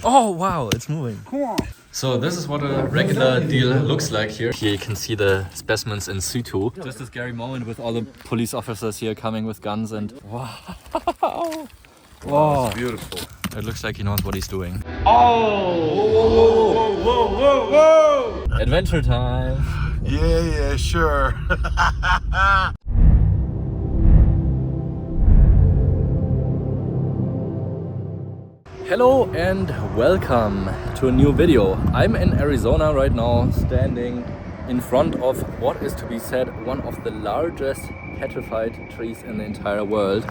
Oh wow, it's moving. Come on. So this is what a regular deal looks like here. Here you can see the specimens in situ. Just a scary moment with all the police officers here coming with guns and wow. Wow, it's beautiful. It looks like he knows what he's doing. Oh! Whoa! Adventure time. Yeah, sure. Hello and welcome to a new video. I'm in Arizona right now, standing in front of what is to be said one of the largest petrified trees in the entire world.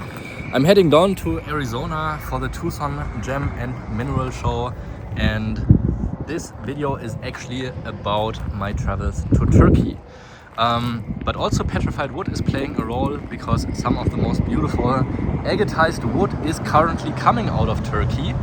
I'm heading down to Arizona for the Tucson Gem and Mineral Show, and this video is actually about my travels to Turkey. But also petrified wood is playing a role because some of the most beautiful agatized wood is currently coming out of Turkey,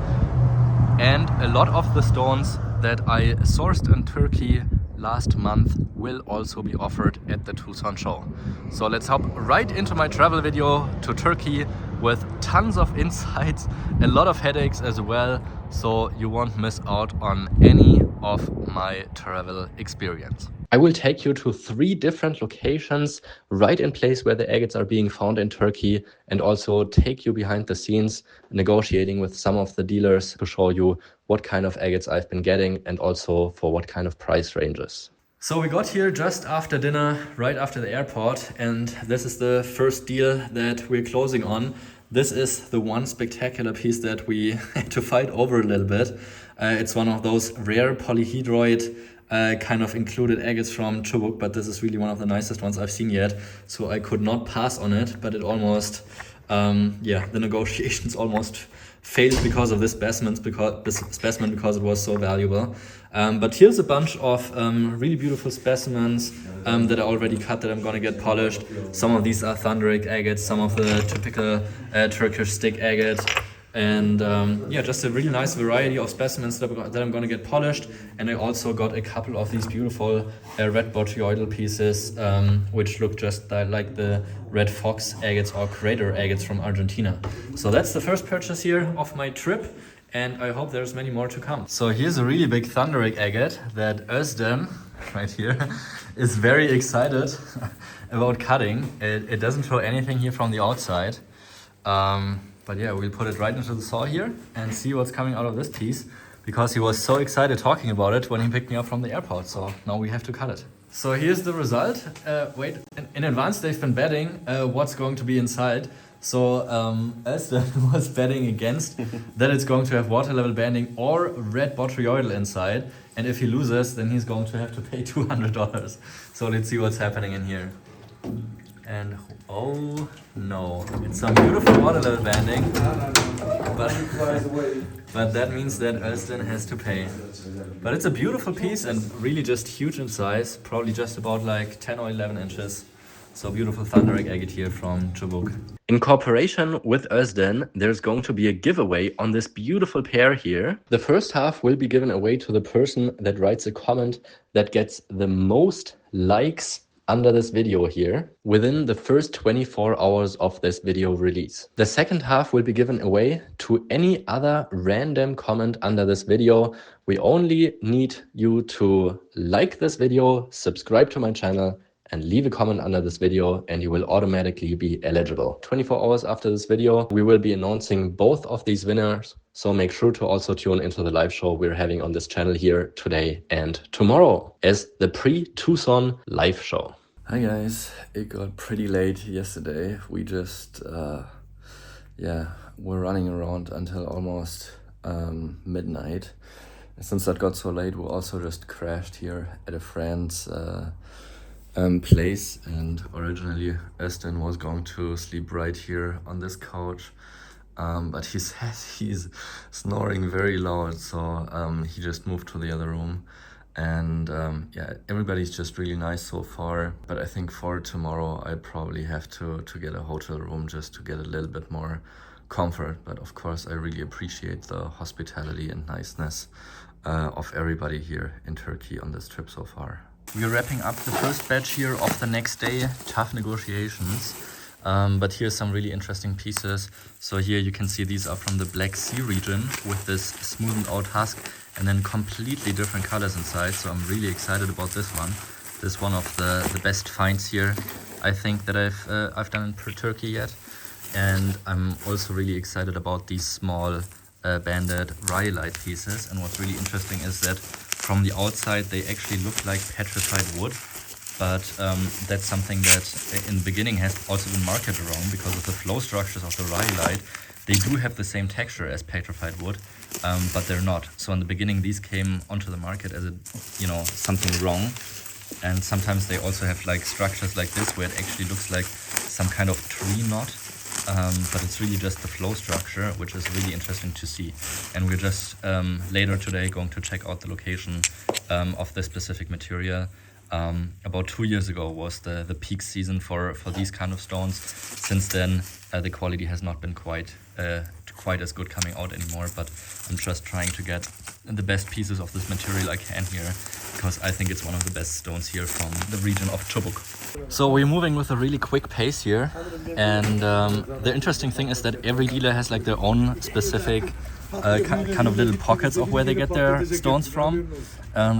and a lot of the stones that I sourced in Turkey last month will also be offered at the Tucson show. So let's hop right into my travel video to Turkey with tons of insights, a lot of headaches as well, so you won't miss out on any of my travel experience. I will take you to 3 different locations right in place where the agates are being found in Turkey, and also take you behind the scenes negotiating with some of the dealers to show you what kind of agates I've been getting and also for what kind of price ranges. So we got here just after dinner, right after the airport, and this is the first deal that we're closing on. This is the one spectacular piece that we had to fight over a little bit. It's one of those rare polyhedroid kind of included agates from Chubuk, but this is really one of the nicest ones I've seen yet, so I could not pass on it, but it almost, the negotiations almost failed because of this specimen because it was so valuable. But here's a bunch of really beautiful specimens that are already cut that I'm gonna get polished. Some of these are thunderic agates, some of the typical Turkish stick agate. And just a really nice variety of specimens that I'm going to get polished. And I also got a couple of these beautiful red botryoidal pieces, which look just like the red fox agates or crater agates from Argentina. So that's the first purchase here of my trip, and I hope there's many more to come. So here's a really big thunderic agate that Özden, right here, is very excited about cutting. It doesn't show anything here from the outside. But yeah, we'll put it right into the saw here and see what's coming out of this piece, because he was so excited talking about it when he picked me up from the airport. So now we have to cut it. So here's the result. In advance they've been betting what's going to be inside. So Esther was betting against that it's going to have water level banding or red botryoidal inside. And if he loses, then he's going to have to pay $200. So let's see what's happening in here. And oh no, it's some beautiful water level banding, but that means that Özden has to pay. But it's a beautiful piece and really just huge in size, probably just about like 10 or 11 inches. So beautiful thunderic agate here from Chubuk. In cooperation with Özden, there's going to be a giveaway on this beautiful pair here. The first half will be given away to the person that writes a comment that gets the most likes under this video here within the first 24 hours of this video release. The second half will be given away to any other random comment under this video. We only need you to like this video, subscribe to my channel, and leave a comment under this video, and you will automatically be eligible. 24 hours after this video, we will be announcing both of these winners. So make sure to also tune into the live show we're having on this channel here today and tomorrow as the pre-Tucson live show. Hi guys, it got pretty late yesterday. We just, we're running around until almost midnight. Since that got so late, we also just crashed here at a friend's place, and originally Özden was going to sleep right here on this couch, but he says he's snoring very loud, so he just moved to the other room. And everybody's just really nice so far, but I think for tomorrow I probably have to get a hotel room just to get a little bit more comfort. But of course I really appreciate the hospitality and niceness of everybody here in Turkey on this trip so far. We're wrapping up the first batch here of the next day. Tough negotiations. But here's some really interesting pieces. So here you can see these are from the Black Sea region with this smoothened out husk and then completely different colors inside. So I'm really excited about this one. This is one of the best finds here, I think, that I've done in Turkey yet. And I'm also really excited about these small banded rhyolite pieces. And what's really interesting is that from the outside they actually look like petrified wood. But that's something that in the beginning has also been marketed wrong because of the flow structures of the rhyolite. They do have the same texture as petrified wood, but they're not. So in the beginning, these came onto the market as something wrong. And sometimes they also have like structures like this where it actually looks like some kind of tree knot. But it's really just the flow structure, which is really interesting to see. And we're just later today going to check out the location of this specific material. About 2 years ago was the peak season for these kind of stones. Since then, the quality has not been quite as good coming out anymore, but I'm just trying to get the best pieces of this material I can here, because I think it's one of the best stones here from the region of Chubuk. So we're moving with a really quick pace here, and the interesting thing is that every dealer has like their own specific kind of little pockets of where they get their stones from.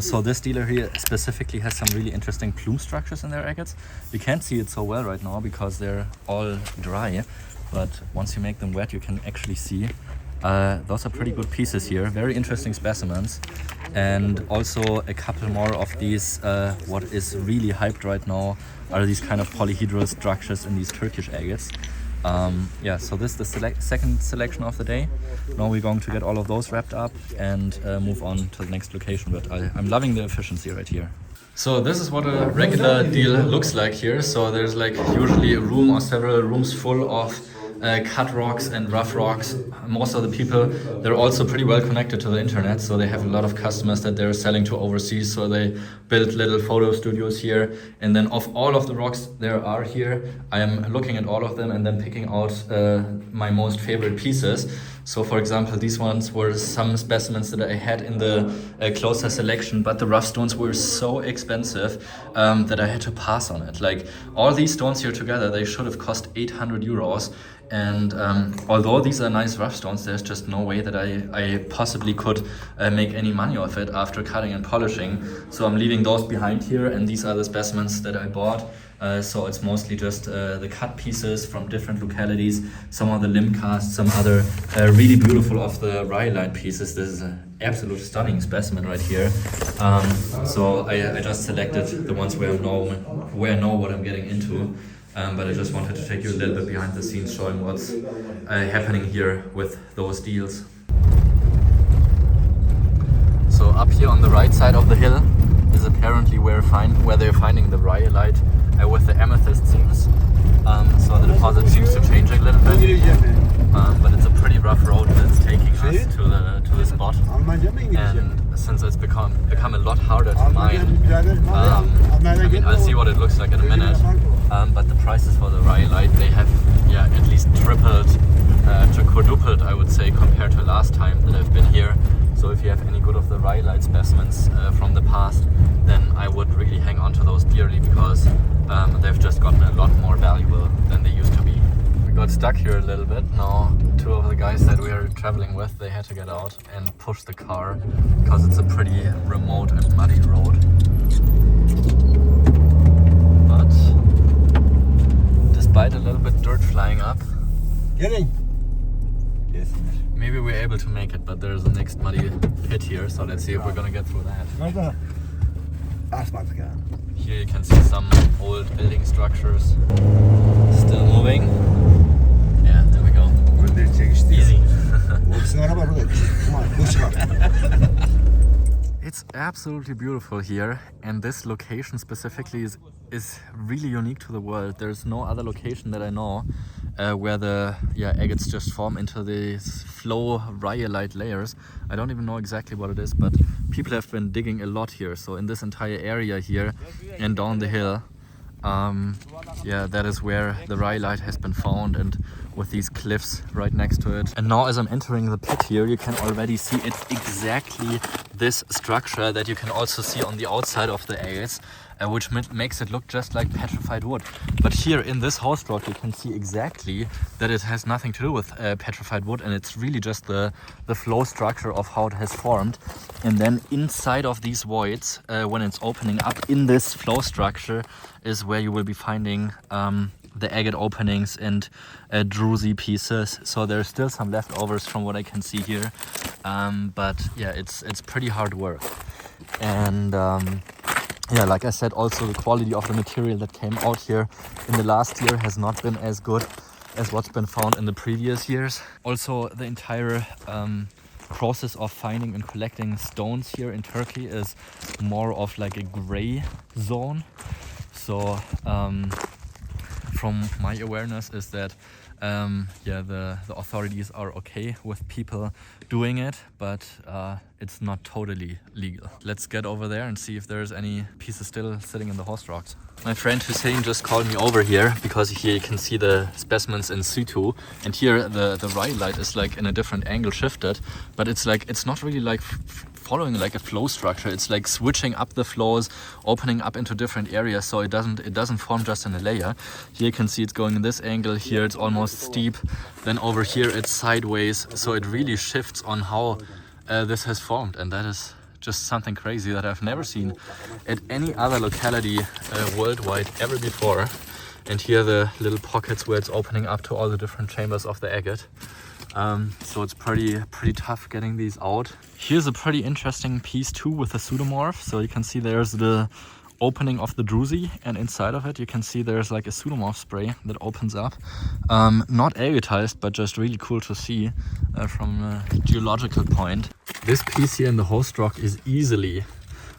So this dealer here specifically has some really interesting plume structures in their agates. You can't see it so well right now because they're all dry, but once you make them wet you can actually see. Those are pretty good pieces here, very interesting specimens. And also a couple more of these, what is really hyped right now are these kind of polyhedral structures in these Turkish agates. So this is the second selection of the day. Now we're going to get all of those wrapped up and move on to the next location, but I'm loving the efficiency right here. So this is what a regular deal looks like here. So there's like usually a room or several rooms full of cut rocks and rough rocks. Most of the people, they're also pretty well connected to the internet, so they have a lot of customers that they're selling to overseas, so they build little photo studios here. And then of all of the rocks there are here, I am looking at all of them and then picking out my most favorite pieces. So for example, these ones were some specimens that I had in the closer selection, but the rough stones were so expensive that I had to pass on it. Like all these stones here together, they should have cost 800 euros. And although these are nice rough stones, there's just no way that I possibly could make any money off it after cutting and polishing. So I'm leaving those behind here, and these are the specimens that I bought. So it's mostly just the cut pieces from different localities, some of the limb casts, some other really beautiful of the rhyolite pieces. This is an absolute stunning specimen right here. So I just selected the ones where I know what I'm getting into. But I just wanted to take you a little bit behind the scenes, showing what's happening here with those deals. So up here on the right side of the hill is apparently where they're finding the rhyolite with the amethyst seams. So the deposit seems to change a little bit, but it's a pretty rough road that's taking us to the spot. And since it's become a lot harder to mine, I mean, I'll see what it looks like in a minute. But the prices for the rhyolite, they have at least tripled to quadrupled, I would say, compared to last time that I've been here. So if you have any good of the rhyolite specimens from the past, then I would really hang on to those dearly, because they've just gotten a lot more valuable than they used to be. We got stuck here a little bit. Now two of the guys that we are traveling with, they had to get out and push the car because it's a pretty remote and muddy road. But despite a little bit dirt flying up, maybe we're able to make it, but there's a next muddy pit here, so let's see if we're gonna get through that. Here you can see some old building structures still moving. Yeah, there we go. Easy. It's absolutely beautiful here, and this location specifically is really unique to the world. There's no other location that I know where the agates just form into these flow rhyolite layers. I don't even know exactly what it is, but people have been digging a lot here. So in this entire area here and down the hill, that is where the rhyolite has been found. And with these cliffs right next to it. And now as I'm entering the pit here, you can already see it's exactly this structure that you can also see on the outside of the agates, which makes it look just like petrified wood. But here in this host rock, you can see exactly that it has nothing to do with petrified wood, and it's really just the flow structure of how it has formed. And then inside of these voids, when it's opening up in this flow structure, is where you will be finding the agate openings and druzy pieces. So there's still some leftovers from what I can see here, but yeah, it's pretty hard work. And yeah, like I said, also the quality of the material that came out here in the last year has not been as good as what's been found in the previous years. Also, the entire process of finding and collecting stones here in Turkey is more of like a gray zone. So from my awareness is that yeah, the authorities are okay with people doing it, but it's not totally legal. Let's get over there and see if there's any pieces still sitting in the host rocks. My friend Hussein just called me over here because here you can see the specimens in situ, and here the ryolyte is like in a different angle shifted, but it's like it's not really like following like a flow structure. It's like switching up the flows, opening up into different areas, so it doesn't form just in a layer. Here you can see it's going in this angle, here it's almost steep, then over here it's sideways, so it really shifts on how this has formed, and that is just something crazy that I've never seen at any other locality worldwide ever before. And here the little pockets where it's opening up to all the different chambers of the agate. So it's pretty tough getting these out. Here's a pretty interesting piece too with the pseudomorph. So you can see there's the opening of the druzy, and inside of it you can see there's like a pseudomorph spray that opens up. Not agatized, but just really cool to see from a geological point. This piece here in the host rock is easily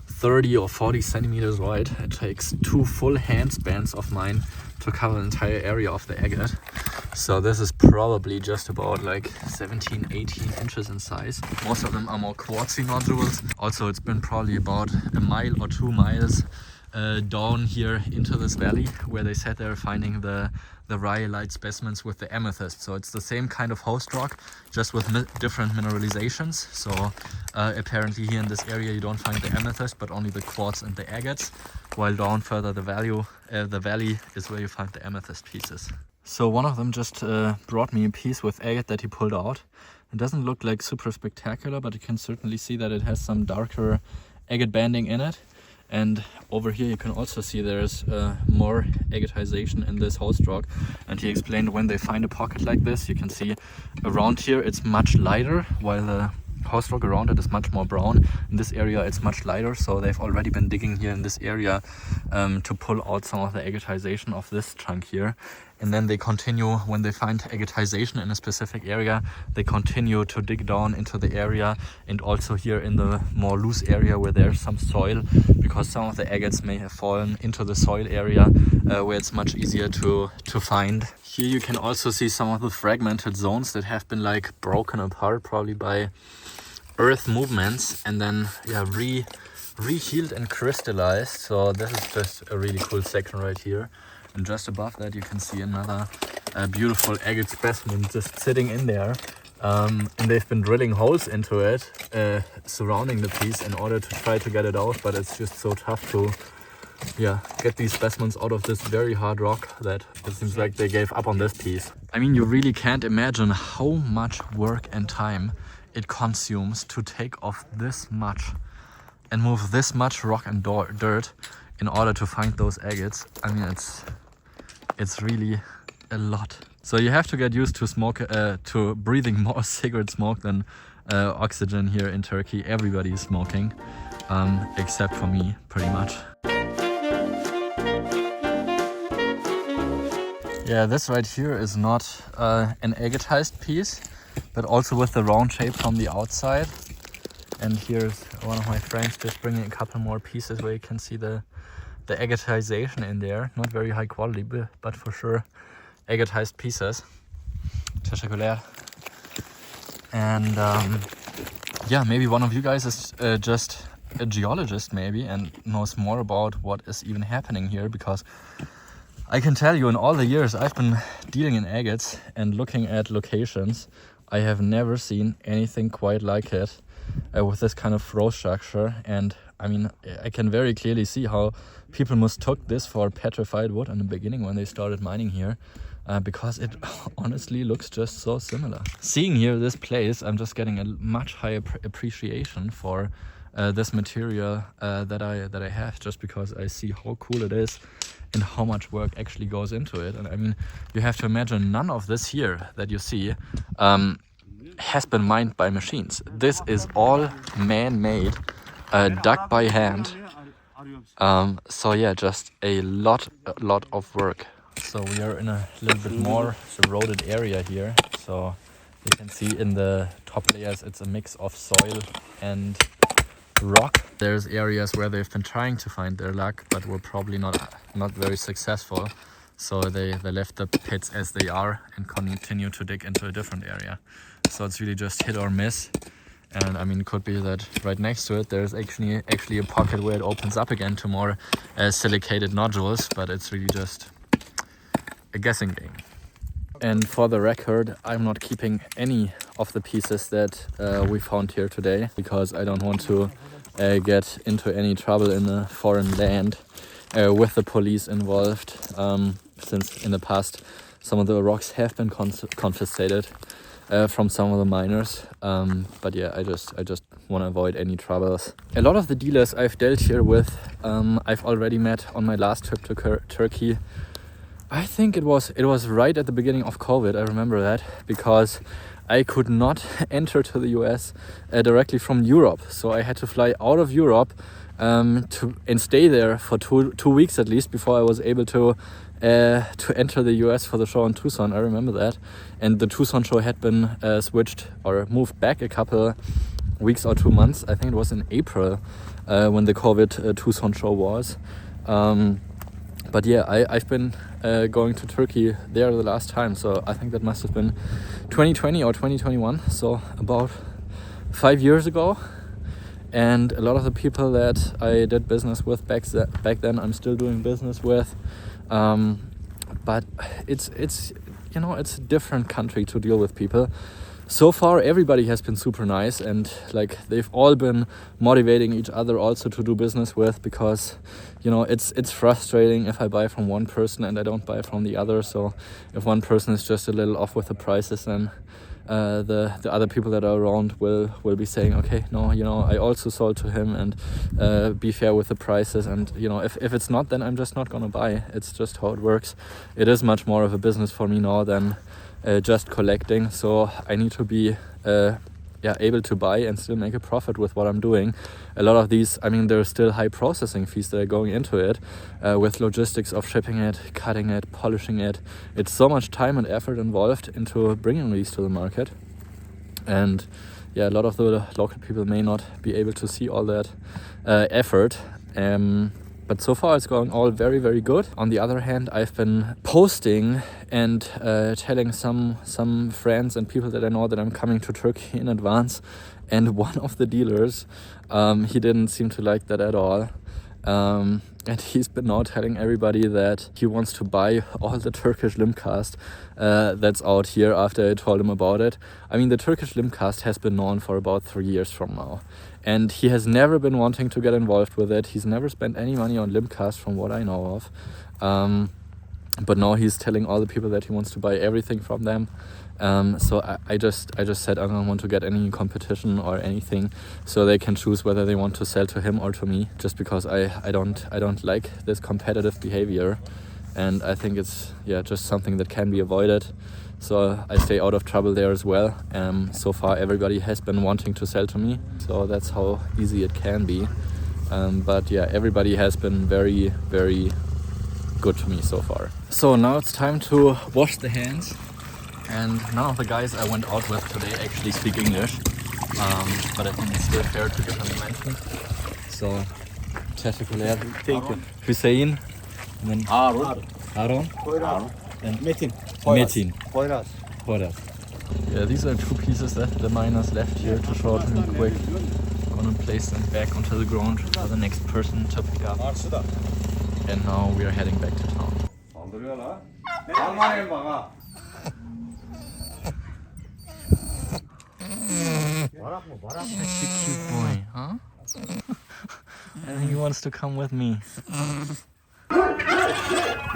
30 or 40 centimeters wide. It takes 2 full hand spans of mine to cover the entire area of the agate. So this is probably just about like 17, 18 inches in size. Most of them are more quartzy nodules. Also, it's been probably about a mile or 2 miles down here into this valley where they said they're finding the rhyolite specimens with the amethyst. So it's the same kind of host rock, just with different mineralizations. So apparently here in this area you don't find the amethyst, but only the quartz and the agates, while down further the valley is where you find the amethyst pieces. So one of them just brought me a piece with agate that he pulled out. It doesn't look like super spectacular, but you can certainly see that it has some darker agate banding in it. And over here you can also see there's more agatization in this host rock. And he explained when they find a pocket like this, you can see around here it's much lighter, while the host rock around it is much more brown. In this area it's much lighter, so they've already been digging here in this area to pull out some of the agatization of this chunk here. And then they continue, when they find agatization in a specific area, they continue to dig down into the area, and also here in the more loose area where there's some soil, because some of the agates may have fallen into the soil area where it's much easier to find. Here you can also see some of the fragmented zones that have been like broken apart, probably by earth movements, and then yeah, rehealed and crystallized. So this is just a really cool section right here. And just above that you can see another beautiful agate specimen just sitting in there. And they've been drilling holes into it, surrounding the piece in order to try to get it out, but it's just so tough to get these specimens out of this very hard rock that it seems like they gave up on this piece. I mean, you really can't imagine how much work and time it consumes to take off this much and move this much rock and dirt in order to find those agates. I mean, it's really a lot. So you have to get used to to breathing more cigarette smoke than oxygen here in Turkey. Everybody is smoking, except for me, pretty much. Yeah, this right here is not an agatized piece, but also with the round shape from the outside. And here's one of my friends just bringing a couple more pieces where you can see the agatization in there. Not very high quality, but for sure agatized pieces. Teşekkürler. And yeah, maybe one of you guys is just a geologist maybe and knows more about what is even happening here, because I can tell you in all the years I've been dealing in agates and looking at locations, I have never seen anything quite like it with this kind of throw structure. And I mean, I can very clearly see how people mistook this for petrified wood in the beginning when they started mining here, because it honestly looks just so similar. Seeing here this place, I'm just getting a much higher appreciation for this material that I have, just because I see how cool it is and how much work actually goes into it. And I mean, you have to imagine none of this here that you see has been mined by machines. This is all man-made, dug by hand. So yeah, just a lot of work. So we are in a little bit more eroded area here. So you can see in the top layers it's a mix of soil and rock. There's areas where they've been trying to find their luck, but were probably not very successful. So they left the pits as they are and continue to dig into a different area. So it's really just hit or miss. And I mean, it could be that right next to it there's actually a pocket where it opens up again to more silicated nodules, but it's really just a guessing game. And for the record, I'm not keeping any of the pieces that we found here today, because I don't want to get into any trouble in a foreign land with the police involved, since in the past some of the rocks have been confiscated from some of the miners. But yeah, I just want to avoid any troubles. A lot of the dealers I've dealt here with, I've already met on my last trip to Turkey. I think it was right at the beginning of COVID. I remember that, because I could not enter to the US directly from Europe. So I had to fly out of Europe and stay there for two weeks at least before I was able to enter the US for the show in Tucson. I remember that. And the Tucson show had been switched or moved back a couple weeks or 2 months. I think it was in April when the COVID Tucson show was. But yeah, I've been going to Turkey there the last time, so I think that must have been 2020 or 2021, so about 5 years ago. And a lot of the people that I did business with back then, I'm still doing business with. But it's you know, it's a different country to deal with people. So far, everybody has been super nice, and like they've all been motivating each other also to do business with, because you know, it's frustrating if I buy from one person and I don't buy from the other. So if one person is just a little off with the prices, then the other people that are around will be saying, okay, no, you know, I also sold to him, and be fair with the prices. And you know, if it's not, then I'm just not gonna buy. It's just how it works. It is much more of a business for me now than just collecting. So I need to be able to buy and still make a profit with what I'm doing. A lot of these, I mean, there are still high processing fees that are going into it, with logistics of shipping it, cutting it, polishing it. It's so much time and effort involved into bringing these to the market. And yeah, a lot of the local people may not be able to see all that effort. But so far it's going all very, very good. On the other hand, I've been posting and telling some friends and people that I know that I'm coming to Turkey in advance. And one of the dealers, he didn't seem to like that at all. And he's been now telling everybody that he wants to buy all the Turkish limcast that's out here after I told him about it. I mean, the Turkish limcast has been known for about 3 years from now. And he has never been wanting to get involved with it. He's never spent any money on limcast from what I know of. But now he's telling all the people that he wants to buy everything from them. So I just said I don't want to get any competition or anything, so they can choose whether they want to sell to him or to me, just because I don't like this competitive behavior, and I think it's just something that can be avoided. So I stay out of trouble there as well. So far everybody has been wanting to sell to me, so that's how easy it can be. But yeah, everybody has been very, very good to me so far. So now it's time to wash the hands. And none of the guys I went out with today actually speak English, but I think it's still fair to give them a mention. So, teşekkürler. Thank you. Hüseyin, and then Harun. and Metin. Metin. Poyraz. Poyraz. Yeah, these are 2 pieces that the miners left here to show to me quick. Gonna place them back onto the ground for the next person to pick up. And now we are heading back to town. Such a cute boy, huh? I think he wants to come with me.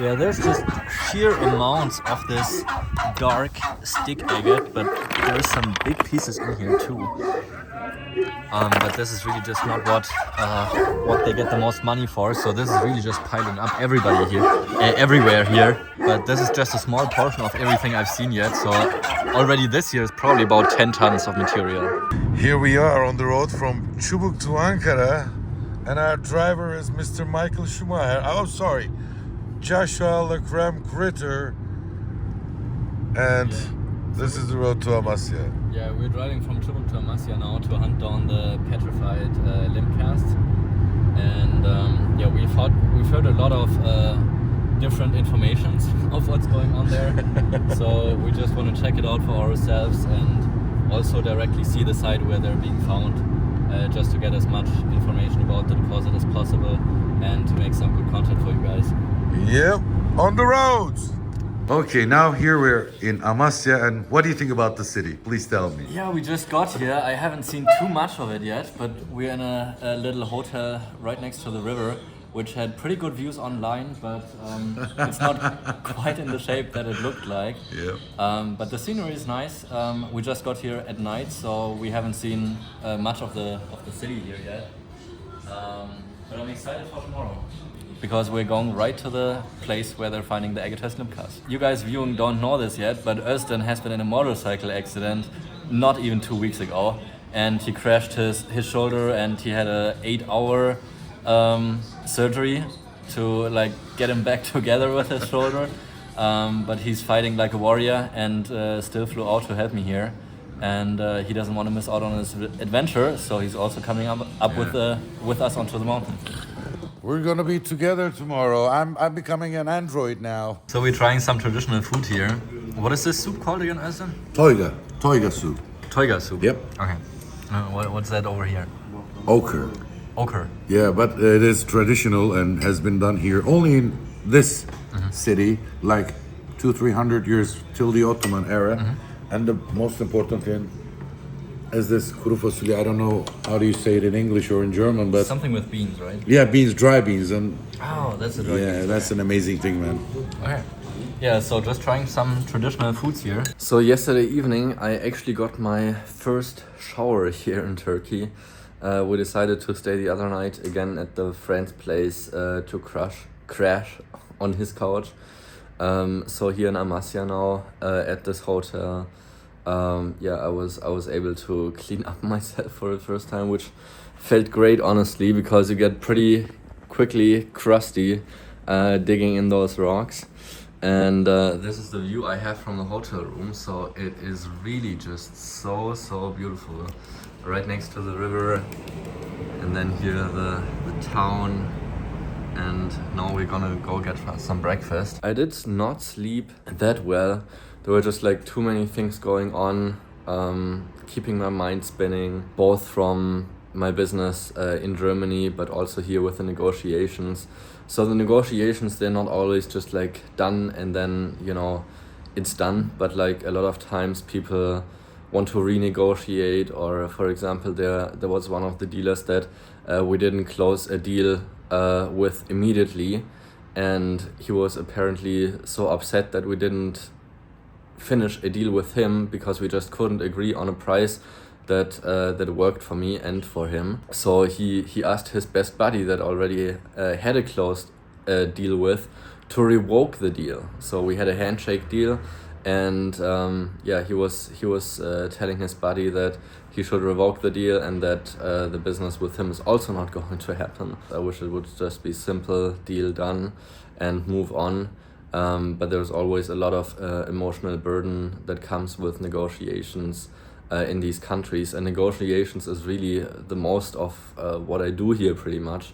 Yeah, there's just sheer amounts of this dark stick agate, but there's some big pieces in here too. But this is really just not what they get the most money for. So this is really just piling up everybody here, everywhere here. But this is just a small portion of everything I've seen yet. So already this year is probably about 10 tons of material. Here we are on the road from Chubuk to Ankara, and our driver is Mr. Michael Schumacher. Oh, sorry, Joshua Ritter, and this is the road to Amasia. Yeah, we're driving from Chubuk to Amasia now to hunt down the petrified limb cast, and yeah, we've heard a lot of different informations of what's going on there. So we just want to check it out for ourselves and also directly see the site where they're being found, just to get as much information about the deposit as possible and to make some good content for you guys. Yep, on the roads. Okay, now here we're in Amasia, and what do you think about the city? Please tell me. Yeah, we just got here. I haven't seen too much of it yet, but we're in a little hotel right next to the river, which had pretty good views online, but it's not quite in the shape that it looked like. Yeah. But the scenery is nice. We just got here at night, so we haven't seen much of the city here yet. But I'm excited for tomorrow, because we're going right to the place where they're finding the Agates limb cast. You guys viewing don't know this yet, but Özden has been in a motorcycle accident not even 2 weeks ago, and he crashed his shoulder, and he had a 8-hour surgery to like get him back together with his shoulder. But he's fighting like a warrior and still flew out to help me here. And he doesn't want to miss out on his adventure, so he's also coming up with us onto the mountain. We're gonna be together tomorrow. I'm becoming an android now. So we're trying some traditional food here. What is this soup called again, Özden? Toiga soup. Toiga soup. Yep. Okay. What's that over here? Ochre. Ochre. Yeah, but it is traditional and has been done here only in this city, like 200-300 years till the Ottoman era. And the most important thing is this kuru fasulye. I don't know how do you say it in English or in German, but Something with beans, right? yeah, beans, dry beans, and Oh, that's a dry yeah, beans. that's an amazing thing, man. Okay. Yeah, so just trying some traditional foods here. So yesterday evening I actually got my first shower here in Turkey. We decided to stay the other night again at the friend's place to crash on his couch. So here in Amasia now at this hotel, yeah, I was able to clean up myself for the first time, which felt great honestly, because you get pretty quickly crusty digging in those rocks. And this is the view I have from the hotel room, so it is really just so beautiful. Right next to the river, and then here the town, and now we're gonna go get some breakfast. I did not sleep that well. There were just like too many things going on, keeping my mind spinning, both from my business in Germany, but also here with the negotiations. So the negotiations, they're not always just like done and then, you know, it's done, but like a lot of times people want to renegotiate, or for example there was one of the dealers that we didn't close a deal with immediately, and he was apparently so upset that we didn't finish a deal with him because we just couldn't agree on a price that worked for me and for him. So he asked his best buddy that already had a closed deal with to revoke the deal. So we had a handshake deal, and yeah, he was telling his buddy that he should revoke the deal and that the business with him is also not going to happen. I wish it would just be simple, deal done and move on. But there's always a lot of emotional burden that comes with negotiations in these countries, and negotiations is really the most of what I do here pretty much.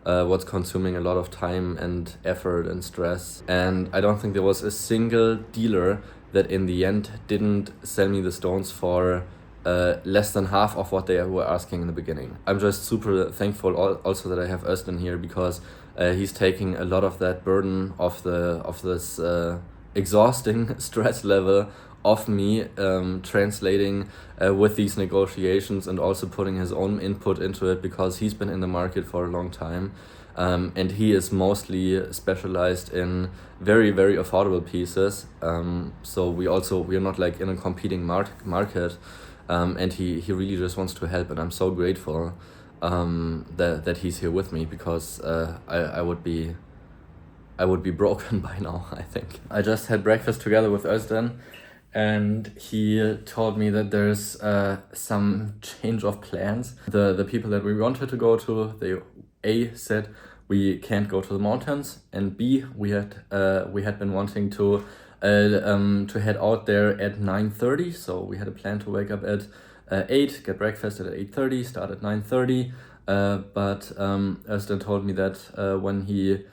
What's consuming a lot of time and effort and stress. And I don't think there was a single dealer that in the end didn't sell me the stones for less than half of what they were asking in the beginning. I'm just super thankful also that I have Özden here, because he's taking a lot of that burden of this exhausting stress level off me, translating with these negotiations, and also putting his own input into it, because he's been in the market for a long time. And he is mostly specialized in very, very affordable pieces. So we are not like in a competing market. And he really just wants to help, and I'm so grateful that he's here with me, because I would be broken by now, I think. I just had breakfast together with Özden, and he told me that there's some change of plans. The people that we wanted to go to, they A, said we can't go to the mountains, and B, we had been wanting to head out there at 9:30. So we had a plan to wake up at 8, get breakfast at 8:30, start at 9:30. But Özden told me that when he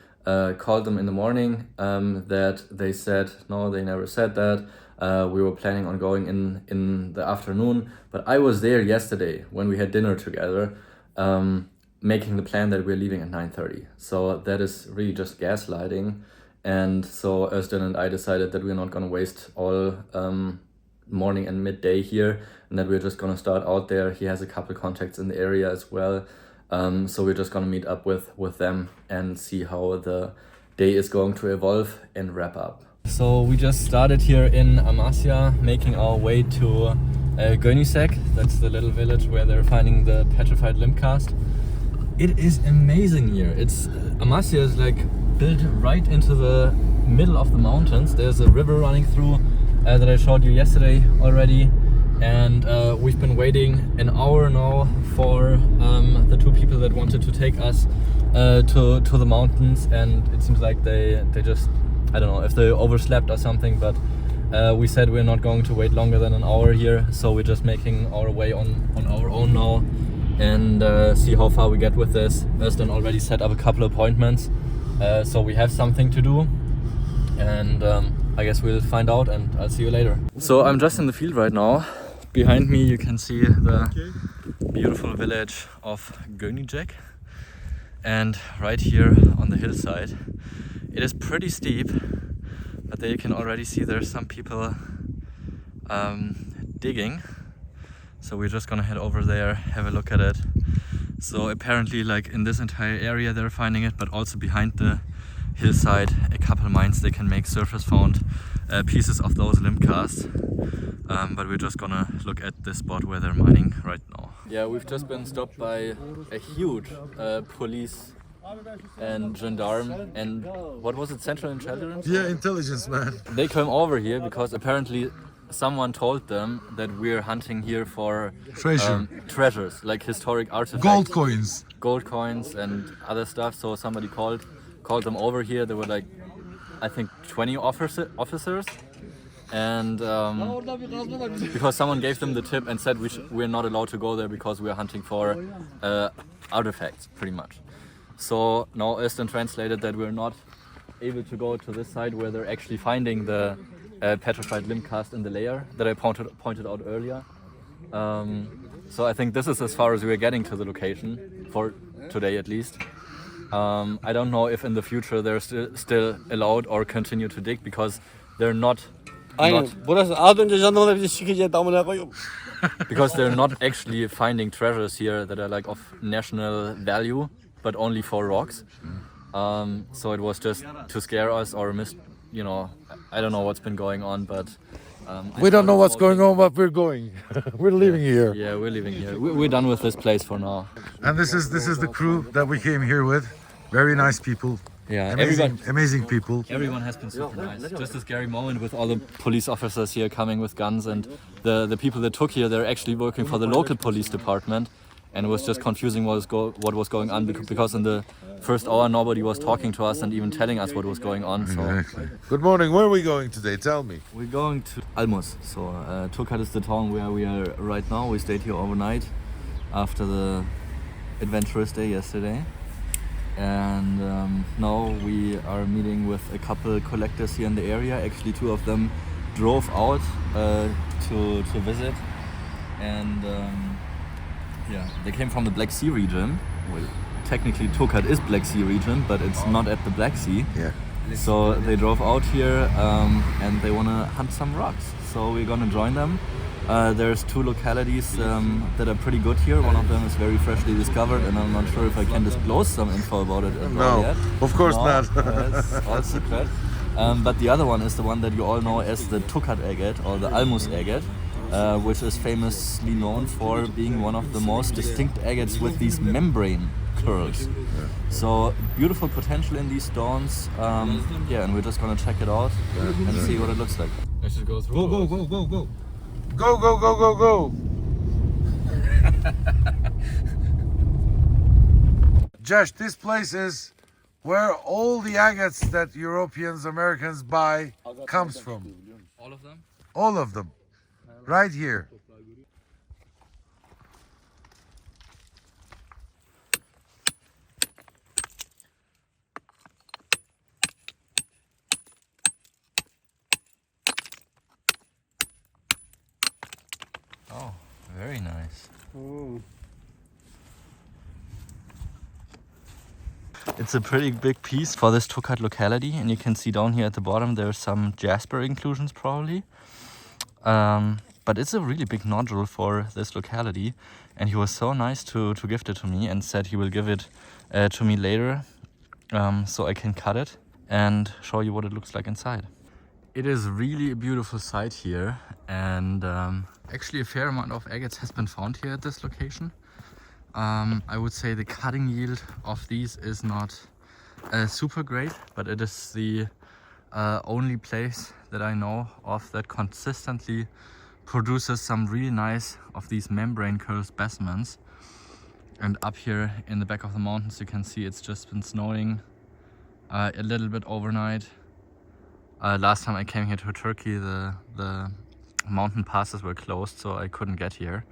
called them in the morning, that they said, no, they never said that. We were planning on going in the afternoon, but I was there yesterday when we had dinner together, making the plan that we're leaving at 9:30. So that is really just gaslighting. And so Özden and I decided that we're not going to waste all morning and midday here, and that we're just going to start out there. He has a couple contacts in the area as well. So we're just going to meet up with them and see how the day is going to evolve and wrap up. So we just started here in Amasia, making our way to Gönisek. That's the little village where they're finding the petrified limb cast. It is amazing here. Amasia is like built right into the middle of the mountains. There's a river running through that I showed you yesterday already. And we've been waiting an hour now for the two people that wanted to take us to the mountains, and it seems like they just, I don't know if they overslept or something, but we said we're not going to wait longer than an hour here, so we're just making our way on our own now and see how far we get with this. Özden already set up a couple appointments, so we have something to do, and I guess we'll find out, and I'll see you later. So I'm just in the field right now. Behind me you can see the beautiful village of Gönisek, and right here on the hillside it is pretty steep, but there you can already see there's some people digging. So we're just gonna head over there, have a look at it. So apparently, like in this entire area they're finding it, but also behind the hillside a couple mines they can make surface found pieces of those limb casts. But we're just gonna look at this spot where they're mining right now. Yeah, we've just been stopped by a huge police and gendarme and what was it, Central Intelligence? Yeah, intelligence, man. They came over here because apparently someone told them that we're hunting here for treasures, like historic artifacts. Gold coins and other stuff. So somebody called them over here. There were like, I think 20 officers. And because someone gave them the tip and said we're not allowed to go there because we're hunting for artifacts, pretty much. So now Özden translated that we're not able to go to this side where they're actually finding the petrified limb cast in the layer that I pointed out earlier. So I think this is as far as we're getting to the location, for today at least. I don't know if in the future they're still allowed or continue to dig, because they're not because they're not actually finding treasures here that are like of national value, but only for rocks. So it was just to scare us or I don't know what's been going on, but we don't know what's going on, but we're going. We're leaving here. Yeah, we're leaving here. We're done with this place for now. And this is the crew that we came here with. Very nice people. Yeah, amazing people. Everyone has been super nice. Just a scary moment with all the police officers here coming with guns, and the people that took here, they're actually working for the local police department, and it was just confusing what was going on, because in the first hour nobody was talking to us and even telling us what was going on. So. Exactly. Good morning. Where are we going today? Tell me. We're going to Almos. So Tokat is the town where we are right now. We stayed here overnight after the adventurous day yesterday. And now we are meeting with a couple collectors here in the area. Actually, two of them drove out to visit. and yeah, they came from the Black Sea region. Well, technically Tokat is Black Sea region, but it's not at the Black Sea. Yeah. So they drove out here and they want to hunt some rocks. So we're gonna join them. There's two localities that are pretty good here. One of them is very freshly discovered, and I'm not sure if I can disclose some info about it yet. Of course not. It's all secret. But the other one is the one that you all know as the Tokat agate or the almos agate, which is famously known for being one of the most distinct agates with these membrane curls. So beautiful potential in these stones. Yeah, and we're just gonna check it out and see what it looks like. Let's just go through. Go. Go. Josh, this place is where all the agates that Europeans, Americans buy comes from. All of them? All of them. Right here. Oh, very nice. Oh. It's a pretty big piece for this Tokat locality, and you can see down here at the bottom there's some jasper inclusions probably. But it's a really big nodule for this locality, and he was so nice to gift it to me and said he will give it to me later so I can cut it and show you what it looks like inside. It is really a beautiful site here, and actually a fair amount of agates has been found here at this location. I would say the cutting yield of these is not super great, but it is the only place that I know of that consistently produces some really nice of these membrane curl specimens. And up here in the back of the mountains you can see it's just been snowing a little bit overnight. Last time I came here to Turkey the mountain passes were closed, so I couldn't get here.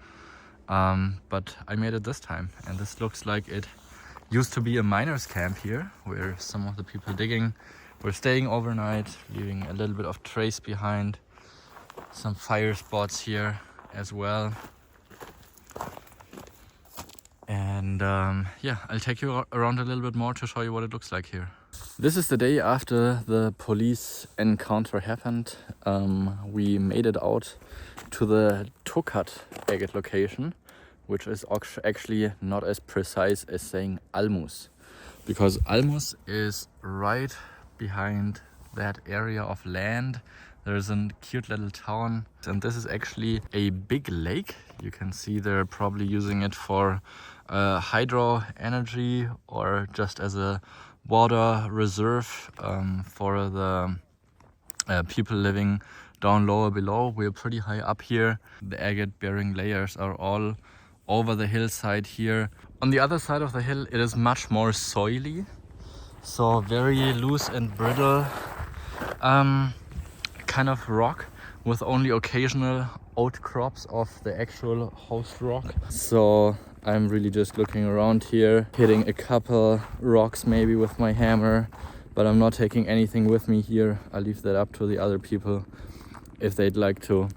But I made it this time, and this looks like it used to be a miners' camp here, where some of the people digging were staying overnight, leaving a little bit of trace behind. Some fire spots here as well. And yeah, I'll take you around a little bit more to show you what it looks like here. This is the day after the police encounter happened. We made it out to the Tokat agate location, which is actually not as precise as saying almos, because almos is right behind that area of land. There's a cute little town, and this is actually a big lake. You can see they're probably using it for hydro energy or just as a water reserve for the people living down lower below. We're pretty high up here. The agate bearing layers are all over the hillside here. On the other side of the hill it is much more soily, so very loose and brittle kind of rock with only occasional outcrops of the actual host rock. So I'm really just looking around here, hitting a couple rocks maybe with my hammer, but I'm not taking anything with me here. I leave that up to the other people if they'd like to.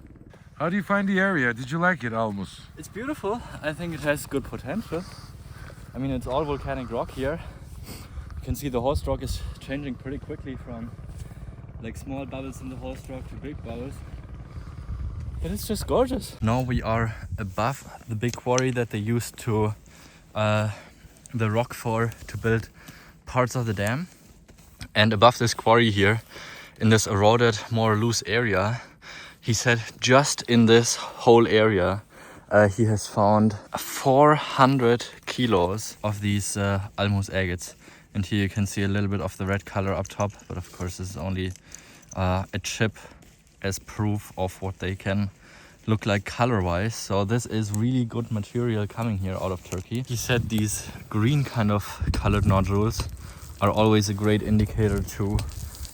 How do you find the area? Did you like it, Almos? It's beautiful. I think it has good potential. I mean, it's all volcanic rock here. You can see the host rock is changing pretty quickly from like small bubbles in the host rock to big bubbles. But it's just gorgeous. Now we are above the big quarry that they used to the rock for to build parts of the dam. And above this quarry here, in this eroded, more loose area, he said just in this whole area he has found 400 kilos of these almos agates. And here you can see a little bit of the red color up top, but of course this is only a chip as proof of what they can look like color-wise. So this is really good material coming here out of Turkey. He said these green kind of colored nodules are always a great indicator too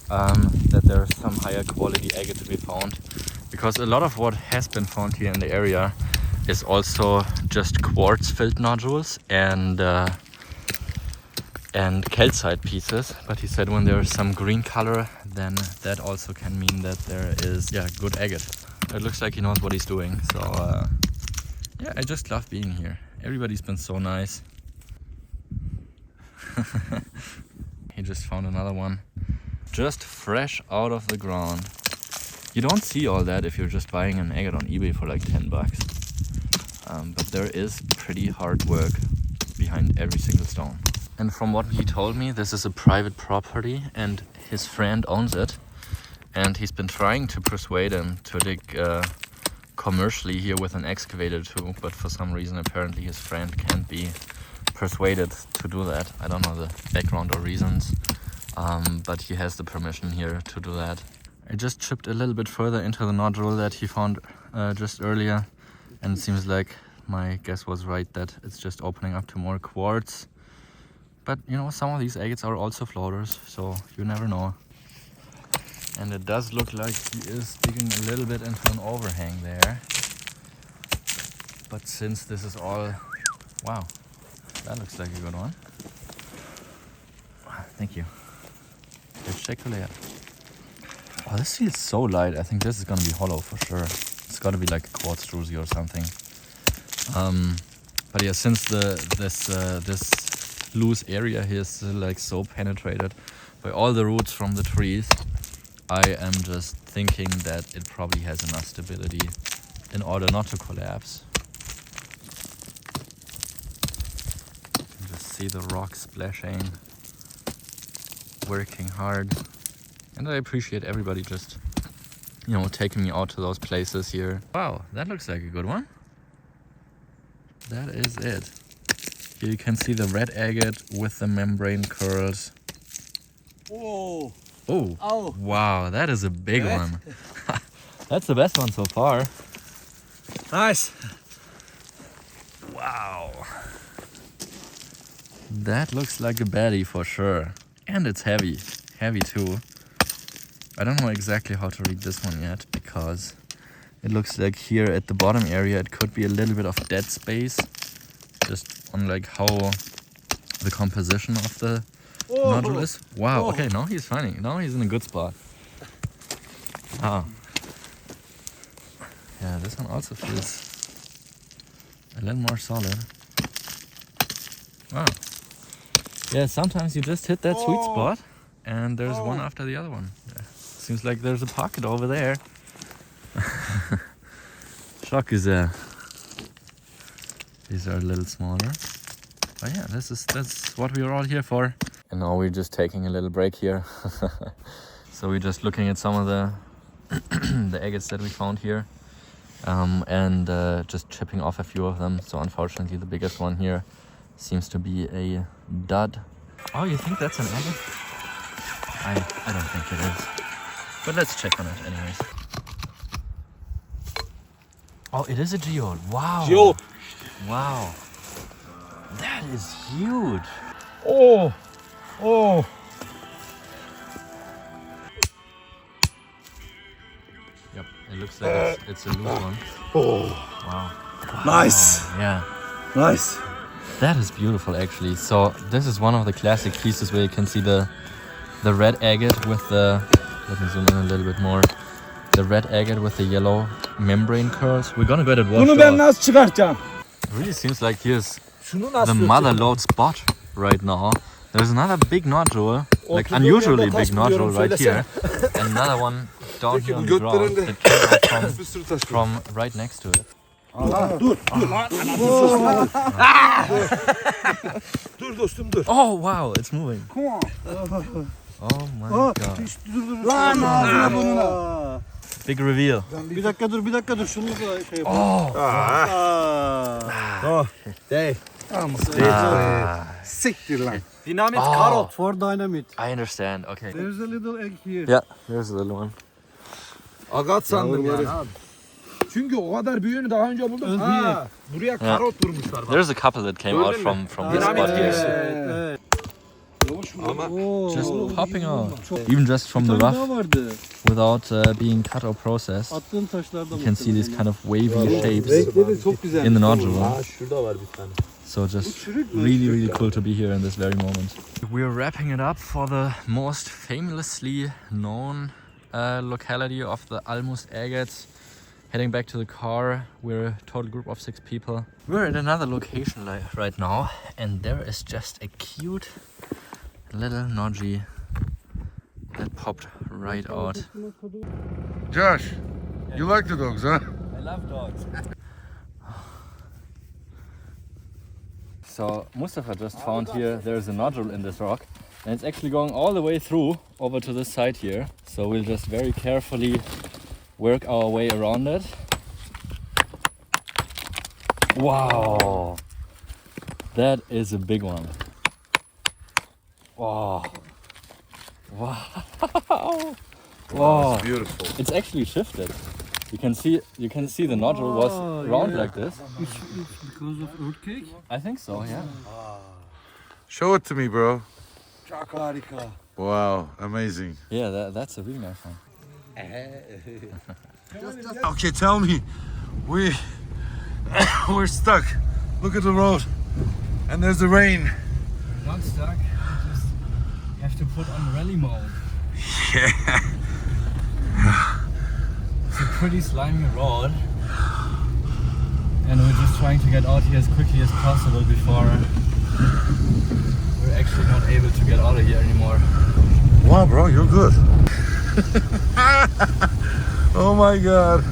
that there's some higher quality agate to be found, because a lot of what has been found here in the area is also just quartz filled nodules and calcite pieces. But he said when there's some green color, then that also can mean that there is good agate. It looks like he knows what he's doing, so Yeah, I just love being here. Everybody's been so nice. He just found another one. Just fresh out of the ground. You don't see all that if you're just buying an agate on eBay for like 10 bucks. But there is pretty hard work behind every single stone. And from what he told me, this is a private property and his friend owns it. And he's been trying to persuade him to dig commercially here with an excavator too, but for some reason apparently his friend can't be persuaded to do that. I don't know the background or reasons, but he has the permission here to do that. I just chipped a little bit further into the nodule that he found just earlier, and it seems like my guess was right that it's just opening up to more quartz. But you know, some of these agates are also floaters, so you never know. And it does look like he is digging a little bit into an overhang there. But since this is all... Wow, that looks like a good one. Thank you. Let's check the layer. Oh, this feels so light. I think this is gonna be hollow for sure. It's gotta be like a quartz druzy or something. But yeah, since this loose area here is still like so penetrated by all the roots from the trees, I am just thinking that it probably has enough stability in order not to collapse. You can just see the rock splashing, working hard. And I appreciate everybody just, you know, taking me out to those places here. Wow, that looks like a good one. That is it. Here you can see the red agate with the membrane curls. Whoa. Oh, wow, that is a big one. That's the best one so far. Nice. Wow. That looks like a baddie for sure. And it's heavy. Heavy too. I don't know exactly how to read this one yet, because it looks like here at the bottom area it could be a little bit of dead space. Just on like how the composition of the nodule is. Wow, okay, now he's finding. Now he's in a good spot. Ah. Yeah, this one also feels a little more solid. Wow. Yeah, sometimes you just hit that sweet spot and there's one after the other one. Yeah. Seems like there's a pocket over there. Shock is there. These are a little smaller. But yeah, that's what we are all here for. And now we're just taking a little break here. So we're just looking at some of the the agates that we found here. And just chipping off a few of them. So unfortunately the biggest one here seems to be a dud. Oh, you think that's an agate? I don't think it is. But let's check on it anyways. Oh, it is a geode. Wow. Geode. Wow. That is huge. Oh. Yep, it looks like it's a loose one. Wow. Nice. Yeah. Nice. That is beautiful actually. So this is one of the classic pieces where you can see the red agate with the, let me zoom in a little bit more. The red agate with the yellow membrane curls. We're gonna get it washed Bunu ben off. nasıl çıkartacağım? It really seems like here's Şunu the nasıl mother lode spot right now. There's another big nodule, like unusually big nodule right here. And another one down here on the ground that came out from right next to it. Dur. Dur dostum dur. Oh wow, it's moving. Oh my god. Lan ağzına burnuna. Big reveal. Bir dakika dur şunu da şey yapalım. Değil. Siktir lan. Dinamit karot for dynamite. I understand. Okay. There's a little egg here. Yeah, there's a little one. Agat sandım yani abi. Çünkü o kadar büyüğünü daha önce buldum. Ha, buraya karot vurmuşlar bak. There's a couple that came out from this spot here. Evet. Just popping out. Even just from the rough, without being cut or processed, you can see these kind of wavy shapes in the nodule. So just really cool to be here in this very moment. We're wrapping it up for the most famously known locality of the almos agates. heading back to the car. We're a total group of 6 people. We're at another location right now, and there is just a cute little nodgy that popped right out. Josh, you like the dogs, huh? I love dogs. So Mustafa just found here there's a nodule in this rock, and it's actually going all the way through over to this side here. So we'll just very carefully work our way around it. Wow, that is a big one. Wow. Wow. Wow. It's beautiful. It's actually shifted. You can see the nodule was round like this. It's because of earthquake? I think so, yeah. Show it to me, bro. Çok harika. Wow, amazing. Yeah, that's a really nice one. Okay, tell me, we're stuck. Look at the road, and there's the rain. Not stuck. You just have to put on rally mode. Yeah. It's a pretty slimy road, and we're just trying to get out here as quickly as possible before we're actually not able to get out of here anymore. Wow, bro, you're good. Oh my god.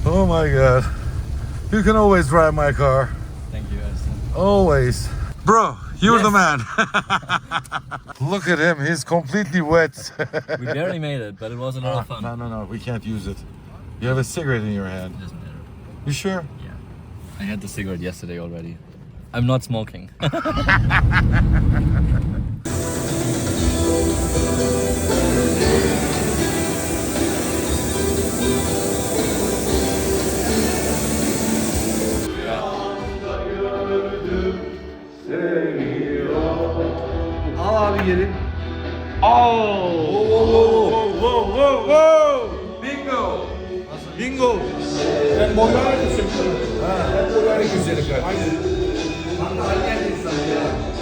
Oh my god. You can always drive my car. Thank you, Edison. Always. Bro, you're the Yes. man. Look at him, he's completely wet. We barely made it, but it was a lot of fun. No, we can't use it. You have a cigarette in your hand. Doesn't matter. You sure? Yeah. I had the cigarette yesterday already. I'm not smoking. Al abi geri. Bingo. Bingo. Ben boylar düşürdüm. Ben boylar güzelim.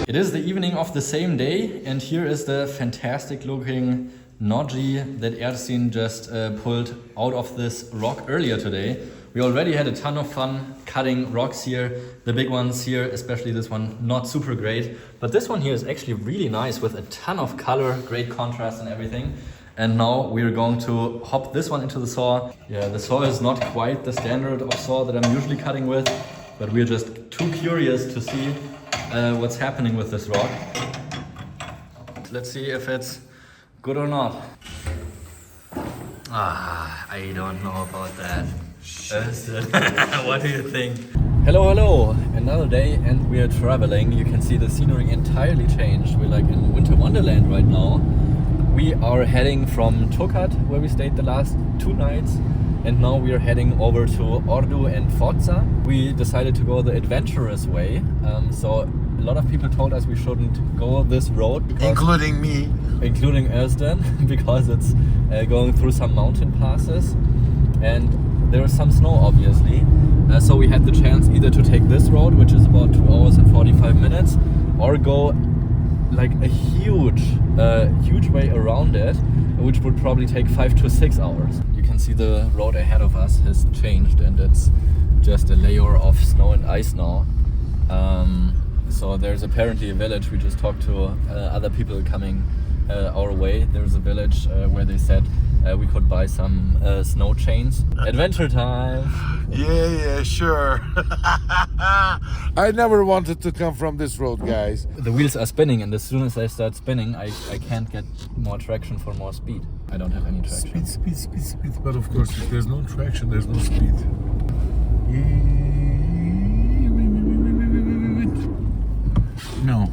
It is the evening of the same day, and here is the fantastic looking nodgy that Ersin just pulled out of this rock earlier today. We already had a ton of fun cutting rocks here. The big ones here, especially this one, not super great. But this one here is actually really nice with a ton of color, great contrast and everything. And now we're going to hop this one into the saw. Yeah, the saw is not quite the standard of saw that I'm usually cutting with, but we're just too curious to see what's happening with this rock. Let's see if it's good or not. I don't know about that. What do you think? Hello, another day and we are traveling. You can see the scenery entirely changed. We're like in Winter Wonderland right now. We are heading from Tokat, where we stayed the last 2 nights, and now we are heading over to Ordu and Fatsa. We decided to go the adventurous way, so a lot of people told us we shouldn't go this road, Including me. including Özden, because it's going through some mountain passes and there is some snow obviously. So we had the chance either to take this road, which is about 2 hours and 45 minutes, or go like a huge way around it, which would probably take 5 to 6 hours. You can see the road ahead of us has changed and it's just a layer of snow and ice now. So there's apparently a village. We just talked to other people coming our way. There's a village where they said we could buy some snow chains. Adventure time! Yeah, sure. I never wanted to come from this road, guys. The wheels are spinning, and as soon as I start spinning, I can't get more traction for more speed. I don't have any traction. Speed. But of course, if there's no traction, there's no speed. No.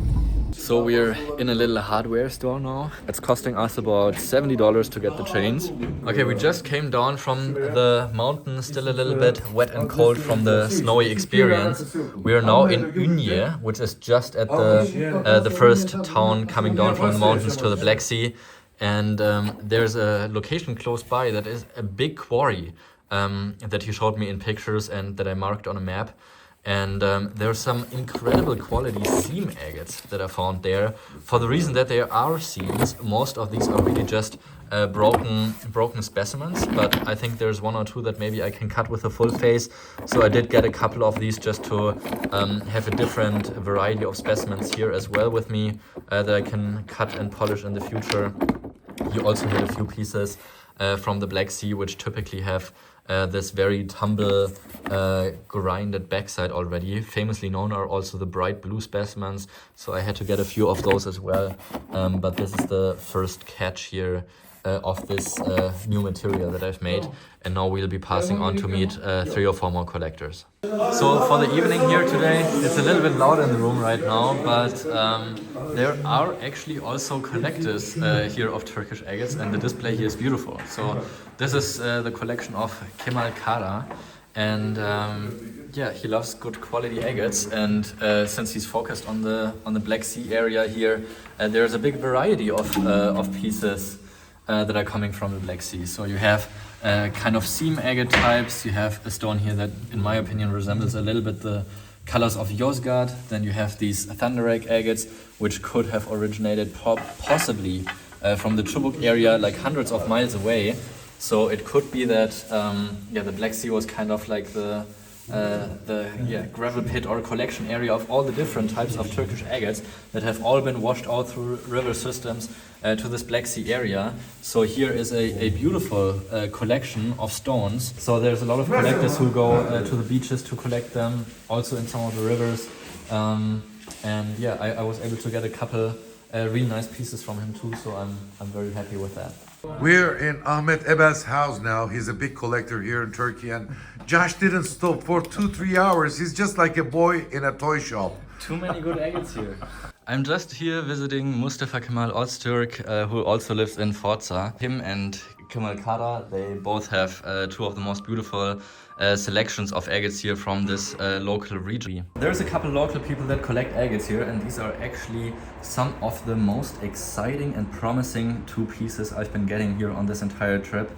So we're in a little hardware store now. It's costing us about $70 to get the chains. Okay, we just came down from the mountain, still a little bit wet and cold from the snowy experience. We are now in Ünye, which is just at the first town coming down from the mountains to the Black Sea. And there's a location close by that is a big quarry that he showed me in pictures and that I marked on a map. And there are some incredible quality seam agates that I found there. For the reason that there are seams, most of these are really just broken specimens, but I think there's one or two that maybe I can cut with a full face. So I did get a couple of these just to have a different variety of specimens here as well with me that I can cut and polish in the future. You also had a few pieces from the Black Sea, which typically have this very tumble, grinded backside already. Famously known are also the bright blue specimens, so I had to get a few of those as well. But this is the first catch here of this new material that I've made, and now we'll be passing on to meet 3 or 4 more collectors. So for the evening here today, it's a little bit loud in the room right now, but there are actually also collectors here of Turkish agates, and the display here is beautiful. So this is the collection of Kemal Kara, and yeah, he loves good quality agates, and since he's focused on the Black Sea area here, there's a big variety of pieces that are coming from the Black Sea. So you have kind of seam agate types. You have a stone here that, in my opinion, resembles a little bit the colors of Yozgat. Then you have these thunderrake agates, which could have originated possibly from the Chubuk area, like hundreds of miles away. So it could be that yeah, the Black Sea was kind of like the gravel pit or collection area of all the different types of Turkish agates that have all been washed out through river systems to this Black Sea area. So here is a beautiful collection of stones. So there's a lot of collectors who go to the beaches to collect them, also in some of the rivers. And yeah, I was able to get a couple really nice pieces from him too, so I'm very happy with that. We're in Agatebey's house now. He's a big collector here in Turkey, and Josh didn't stop for 2-3 hours. He's just like a boy in a toy shop. Too many good agates here. I'm just here visiting Mustafa Kemal Öztürk, who also lives in Fatsa. Him and Kemal Kara, they both have 2 of the most beautiful selections of agates here from this local region. There's a couple local people that collect agates here, and these are actually some of the most exciting and promising 2 pieces I've been getting here on this entire trip.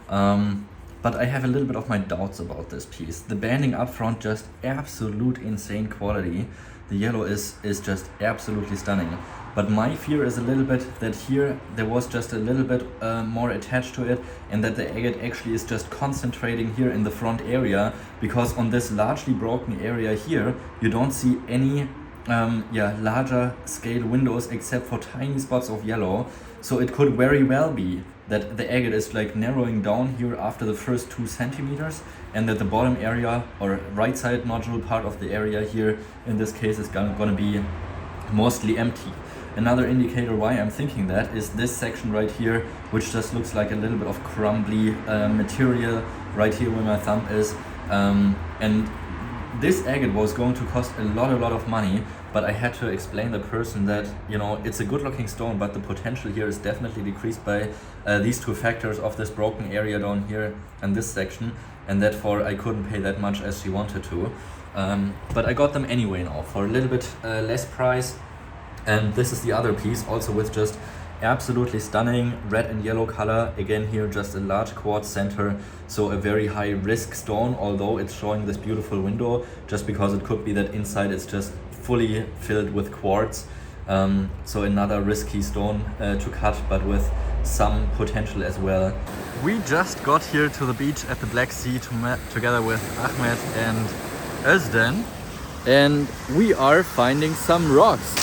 But I have a little bit of my doubts about this piece. The banding up front, just absolute insane quality. The yellow is just absolutely stunning. But my fear is a little bit that here there was just a little bit more attached to it, and that the agate actually is just concentrating here in the front area, because on this largely broken area here you don't see any larger scale windows except for tiny spots of yellow. So it could very well be that the agate is like narrowing down here after the first 2 centimeters, and that the bottom area or right side nodule part of the area here in this case is gonna be mostly empty. Another indicator why I'm thinking that is this section right here, which just looks like a little bit of crumbly material right here where my thumb is. And this agate was going to cost a lot of money, but I had to explain the person that, you know, it's a good looking stone, but the potential here is definitely decreased by these 2 factors of this broken area down here and this section, and therefore I couldn't pay that much as she wanted to. But I got them anyway now for a little bit less price. And this is the other piece, also with just absolutely stunning red and yellow color. Again here just a large quartz center, so a very high risk stone, although it's showing this beautiful window, just because it could be that inside it's just fully filled with quartz. So another risky stone to cut, but with some potential as well. We just got here to the beach at the Black Sea together with Ahmed and Özden, and we are finding some rocks.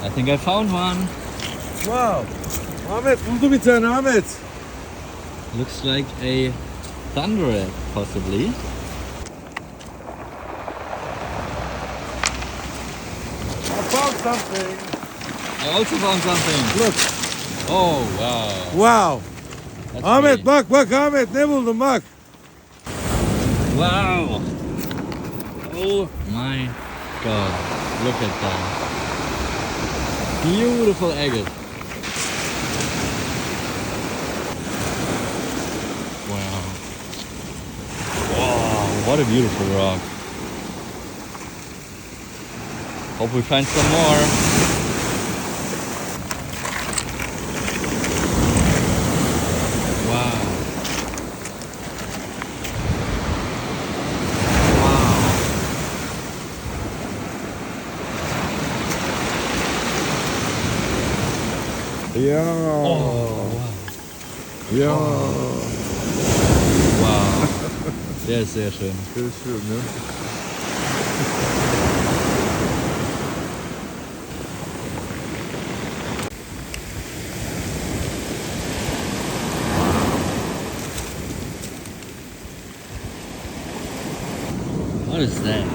I think I found one. Wow. Ahmet buldu bir tane Ahmet. Looks like a thunderhead, possibly. I found something. I also found something. Look. Oh wow. Wow. That's Ahmet great. bak Ahmet ne buldum bak. Wow. Oh my god. Look at that. Beautiful agate. Wow. Wow, what a beautiful rock. Hope we find some more. Ja. Ja. Wow. Der ist sehr schön. Sehr schön, ne? What is that?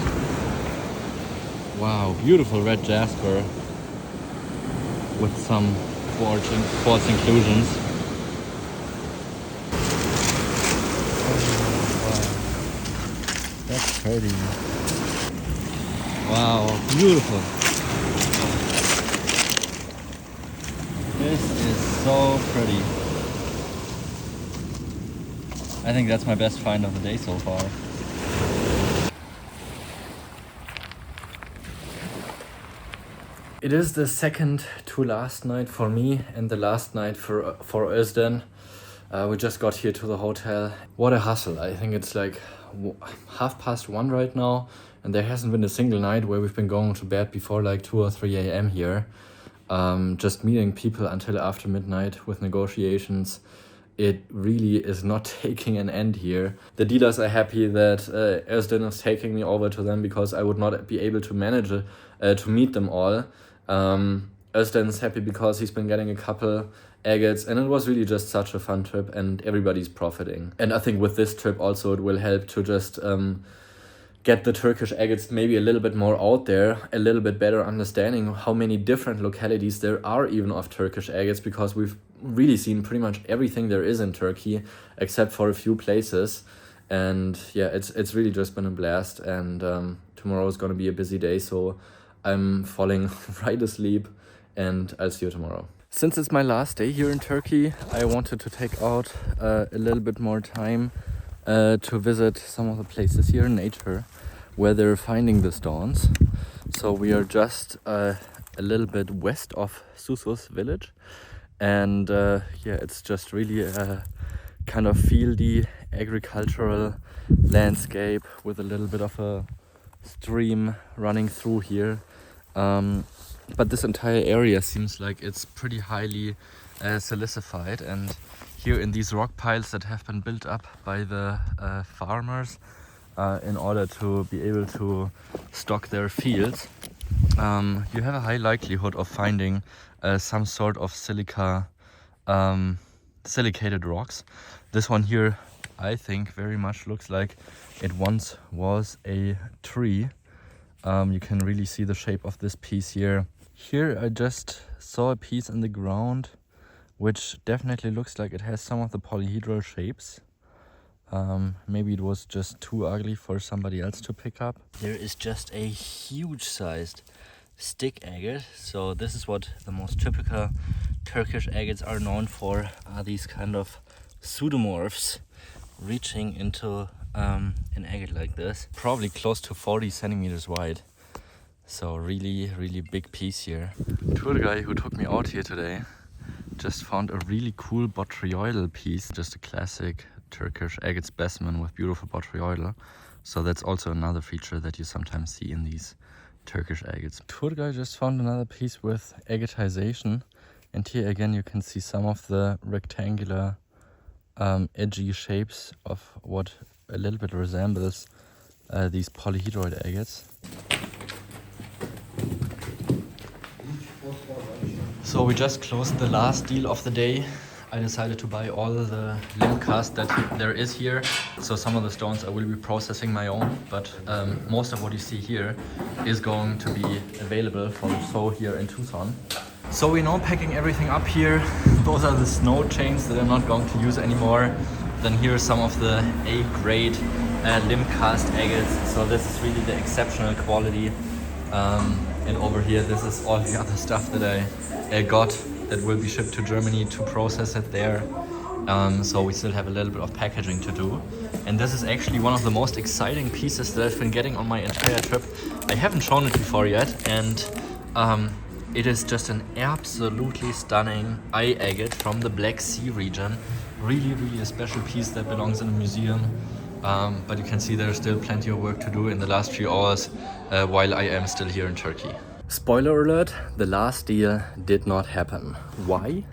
Wow, beautiful red jasper with some quartz inclusions. That's pretty. Wow, beautiful. This is so pretty. I think that's my best find of the day so far. It is the second to last night for me and the last night for Özden. We just got here to the hotel. What a hustle. I think it's like 1:30 right now, and there hasn't been a single night where we've been going to bed before like 2 or 3 a.m. here. Just meeting people until after midnight with negotiations. It really is not taking an end here. The dealers are happy that Özden is taking me over to them because I would not be able to manage to meet them all. Özden's happy because he's been getting a couple agates, and it was really just such a fun trip, and everybody's profiting. And I think with this trip also it will help to just get the Turkish agates maybe a little bit more out there, a little bit better understanding how many different localities there are even of Turkish agates, because we've really seen pretty much everything there is in Turkey except for a few places. And yeah, it's really just been a blast, and tomorrow is going to be a busy day, so I'm falling right asleep, and I'll see you tomorrow. Since it's my last day here in Turkey, I wanted to take out a little bit more time to visit some of the places here in nature where they're finding the stones. So we are just a little bit west of Susus village, and yeah, it's just really a kind of fieldy agricultural landscape with a little bit of a stream running through here. But this entire area seems like it's pretty highly silicified, and here in these rock piles that have been built up by the farmers in order to be able to stock their fields, you have a high likelihood of finding some sort of silicated rocks. This one here, I think, very much looks like it once was a tree. You can really see the shape of this piece here. Here I just saw a piece in the ground which definitely looks like it has some of the polyhedral shapes. Maybe it was just too ugly for somebody else to pick up. There is just a huge sized stick agate. So this is what the most typical Turkish agates are known for, are these kind of pseudomorphs reaching into an agate like this, probably close to 40 centimeters wide. So really big piece here. The tour guy who took me out here today just found a really cool botryoidal piece, just a classic Turkish agate specimen with beautiful botryoidal. So that's also another feature that you sometimes see in these Turkish agates. Tour guy just found another piece with agatization, and here again you can see some of the rectangular edgy shapes of what a little bit resembles these polyhedroid agates. So we just closed the last deal of the day. I decided to buy all the limb cast that there is here. So some of the stones I will be processing my own, but most of what you see here is going to be available for the show here in Tucson. So we're now packing everything up here. Those are the snow chains that I'm not going to use anymore. Then here are some of the A-grade limb cast agates. So this is really the exceptional quality. And over here, this is all the other stuff that I got that will be shipped to Germany to process it there. So we still have a little bit of packaging to do. And this is actually one of the most exciting pieces that I've been getting on my entire trip. I haven't shown it before yet, and it is just an absolutely stunning eye agate from the Black Sea region. Really a special piece that belongs in a museum. But you can see there's still plenty of work to do in the last few hours while I am still here in Turkey. Spoiler alert, the last deal did not happen. Why?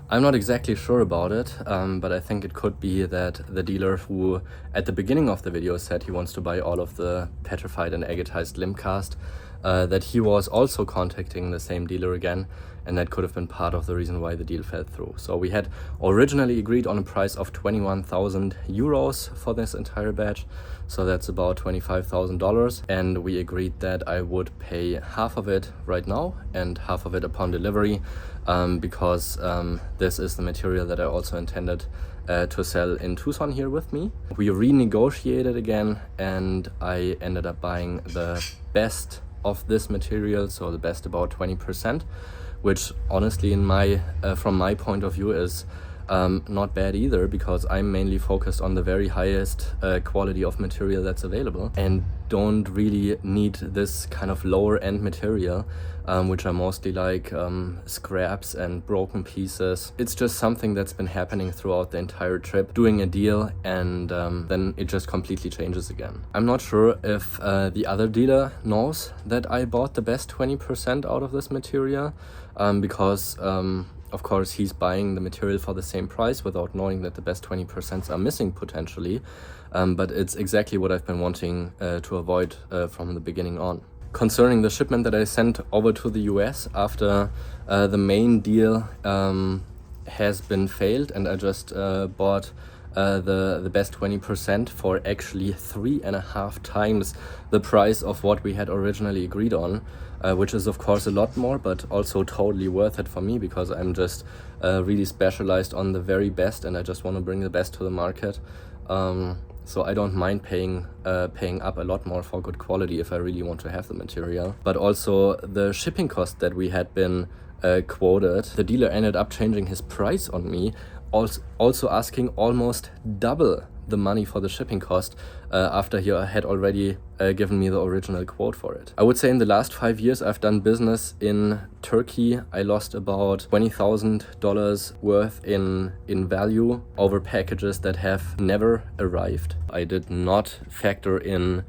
I'm not exactly sure about it, but I think it could be that the dealer who at the beginning of the video said he wants to buy all of the petrified and agatized limbcast, that he was also contacting the same dealer again, and that could have been part of the reason why the deal fell through. So we had originally agreed on a price of 21,000 euros for this entire batch, so that's about $25,000, and we agreed that I would pay half of it right now and half of it upon delivery, because this is the material that I also intended to sell in Tucson here with me. We renegotiated again, and I ended up buying the best of this material, so the best about 20%, which honestly in my from my point of view is not bad either, because I'm mainly focused on the very highest quality of material that's available and don't really need this kind of lower end material, which are mostly like scraps and broken pieces. It's just something that's been happening throughout the entire trip, doing a deal and then it just completely changes again. I'm not sure if the other dealer knows that I bought the best 20% out of this material, because of course he's buying the material for the same price without knowing that the best 20% are missing potentially, but it's exactly what I've been wanting to avoid from the beginning on. Concerning the shipment that I sent over to the US after the main deal has been failed, and I just bought the best 20% for actually 3.5 times the price of what we had originally agreed on, which is of course a lot more, but also totally worth it for me, because I'm just really specialized on the very best and I just want to bring the best to the market. So I don't mind paying up a lot more for good quality if I really want to have the material. But also the shipping cost that we had been quoted, the dealer ended up changing his price on me, also asking almost double the money for the shipping cost after he had already given me the original quote for it. I would say in the last 5 years I've done business in Turkey, I lost about $20,000 worth in value over packages that have never arrived. I did not factor in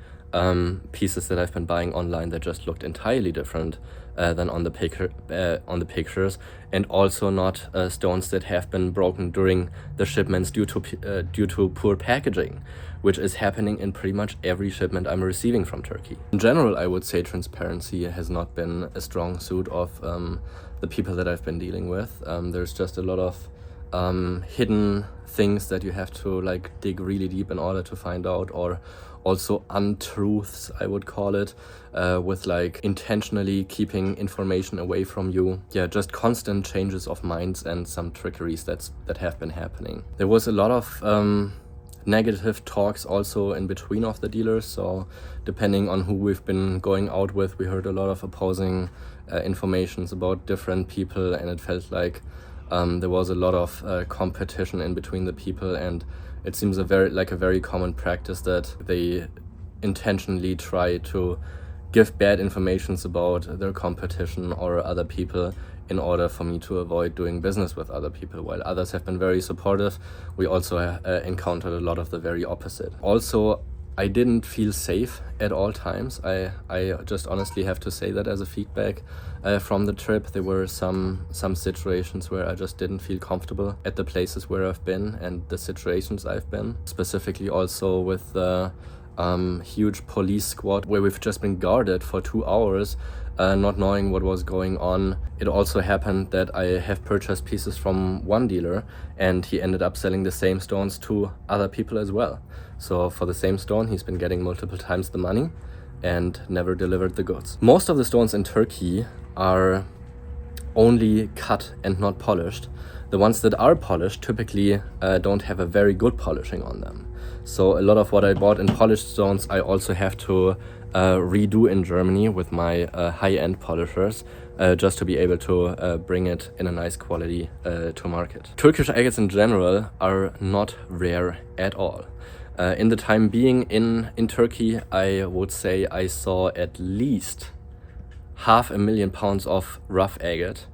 pieces that I've been buying online that just looked entirely different than on the pictures, and also not stones that have been broken during the shipments due to poor packaging, which is happening in pretty much every shipment I'm receiving from Turkey. In general, I would say transparency has not been a strong suit of the people that I've been dealing with. There's just a lot of hidden things that you have to like dig really deep in order to find out, or also untruths, I would call it, with like intentionally keeping information away from you. Yeah, just constant changes of minds and some trickeries that have been happening. There was a lot of negative talks also in between of the dealers, so depending on who we've been going out with, we heard a lot of opposing informations about different people, and it felt like there was a lot of competition in between the people, and it seems a very common practice that they intentionally try to give bad informations about their competition or other people in order for me to avoid doing business with other people. While others have been very supportive, we also encountered a lot of the very opposite. Also, I didn't feel safe at all times. I just honestly have to say that as a feedback from the trip. There were some situations where I just didn't feel comfortable at the places where I've been and the situations I've been. Specifically also with the huge police squad where we've just been guarded for 2 hours, not knowing what was going on. It also happened that I have purchased pieces from one dealer and he ended up selling the same stones to other people as well. So for the same stone, he's been getting multiple times the money and never delivered the goods. Most of the stones in Turkey are only cut and not polished. The ones that are polished typically don't have a very good polishing on them. So a lot of what I bought in polished stones, I also have to redo in Germany with my high-end polishers, just to be able to bring it in a nice quality to market. Turkish agates in general are not rare at all. In the time being in Turkey, I would say I saw at least 500,000 pounds of rough agate,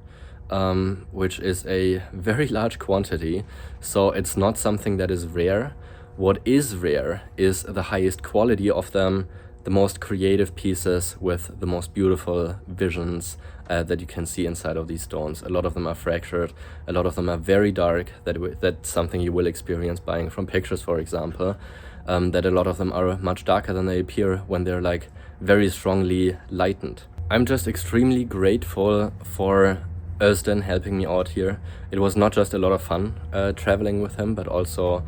which is a very large quantity. So it's not something that is rare. What is rare is the highest quality of them the most creative pieces with the most beautiful visions that you can see inside of these stones. A lot of them are fractured, a lot of them are very dark. That's something you will experience buying from pictures, for example. That a lot of them are much darker than they appear when they're like very strongly lightened. I'm just extremely grateful for Özden helping me out here. It was not just a lot of fun traveling with him, but also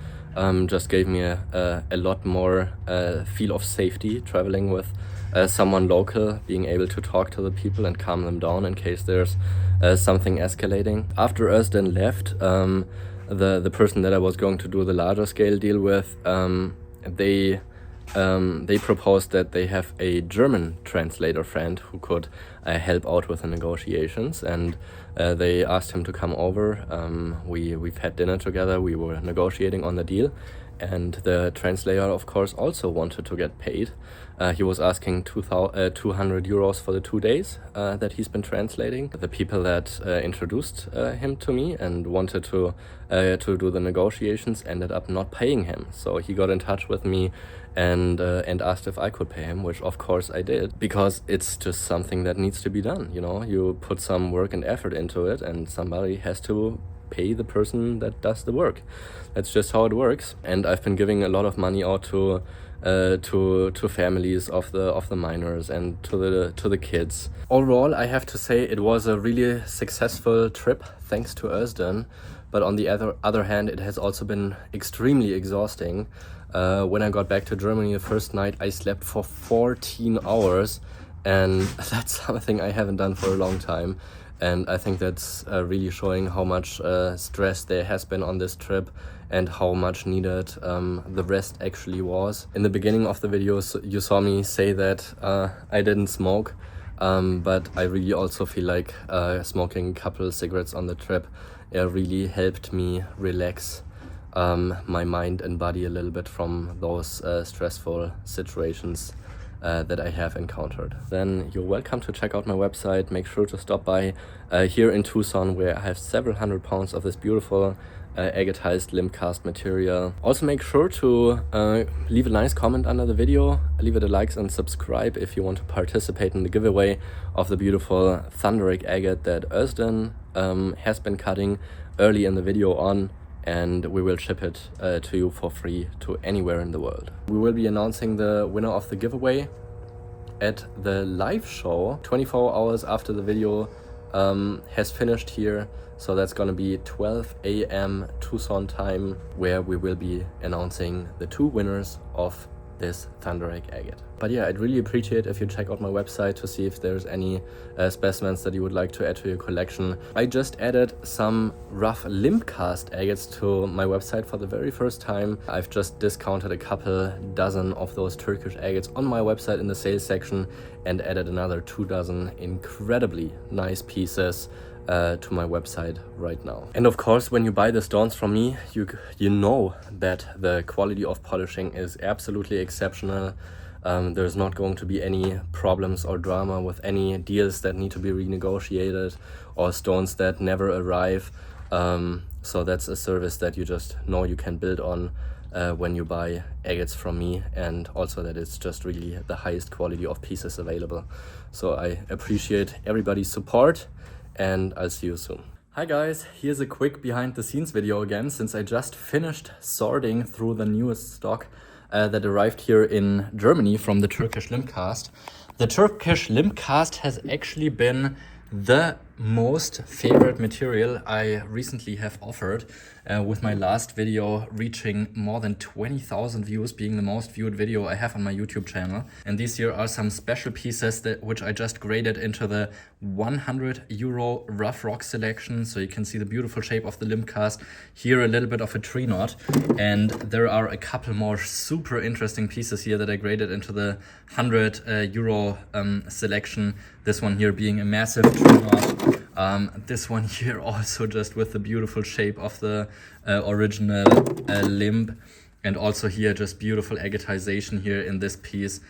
just gave me a lot more feel of safety traveling with someone local, being able to talk to the people and calm them down in case there's something escalating. After Özden left, the person that I was going to do the larger scale deal with, they proposed that they have a German translator friend who could help out with the negotiations, and they asked him to come over. We've had dinner together, we were negotiating on the deal, and the translator of course also wanted to get paid. He was asking 200 euros for the 2 days that he's been translating. The people that introduced him to me and wanted to do the negotiations ended up not paying him. So he got in touch with me and asked if I could pay him, which of course I did, because it's just something that needs to be done. You know, you put some work and effort into it, and somebody has to pay the person that does the work. That's just how it works. And I've been giving a lot of money out to families of the miners and to the kids. Overall, I have to say it was a really successful trip thanks to Özden, but on the other hand, it has also been extremely exhausting. When I got back to Germany the first night, I slept for 14 hours, and that's something I haven't done for a long time. And I think that's really showing how much stress there has been on this trip and how much needed the rest actually was. In the beginning of the video, you saw me say that I didn't smoke, but I really also feel like smoking a couple cigarettes on the trip really helped me relax my mind and body a little bit from those stressful situations that I have encountered. Then you're welcome to check out my website. Make sure to stop by here in Tucson, where I have several hundred pounds of this beautiful agatized limb cast material. Also make sure to leave a nice comment under the video, leave it a like and subscribe if you want to participate in the giveaway of the beautiful thunderic agate that Özden has been cutting early in the video on, and we will ship it to you for free to anywhere in the world. We will be announcing the winner of the giveaway at the live show 24 hours after the video has finished here. So that's gonna be 12 a.m. Tucson time, where we will be announcing the 2 winners of this thunderic agate. But yeah, I'd really appreciate if you check out my website to see if there's any specimens that you would like to add to your collection. I just added some rough limb cast agates to my website for the very first time. I've just discounted a couple dozen of those Turkish agates on my website in the sales section and added another 2 dozen incredibly nice pieces to my website right now. And of course, when you buy the stones from me, you know that the quality of polishing is absolutely exceptional. There's not going to be any problems or drama with any deals that need to be renegotiated or stones that never arrive. So that's a service that you just know you can build on when you buy agates from me, and also that it's just really the highest quality of pieces available. So I appreciate everybody's support, and I'll see you soon. Hi guys, here's a quick behind the scenes video again, since I just finished sorting through the newest stock that arrived here in Germany from the Turkish limb cast. The Turkish limb cast has actually been the most favorite material I recently have offered, with my last video reaching more than 20,000 views, being the most viewed video I have on my YouTube channel. And these here are some special pieces which I just graded into the 100 euro rough rock selection. So you can see the beautiful shape of the limb cast here, a little bit of a tree knot, and there are a couple more super interesting pieces here that I graded into the 100 euro selection. This one here being a massive tree knot. This one here also just with the beautiful shape of the original limb, and also here just beautiful agatization here in this piece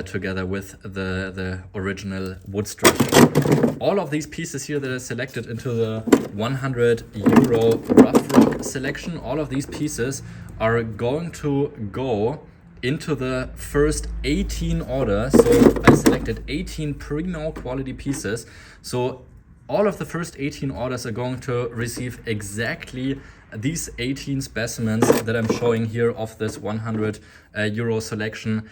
together with the original wood structure. All of these pieces here that are selected into the 100 euro rough rock selection, all of these pieces are going to go into the first 18 orders. So I selected 18 primo quality pieces. So all of the first 18 orders are going to receive exactly these 18 specimens that I'm showing here of this 100 euro selection.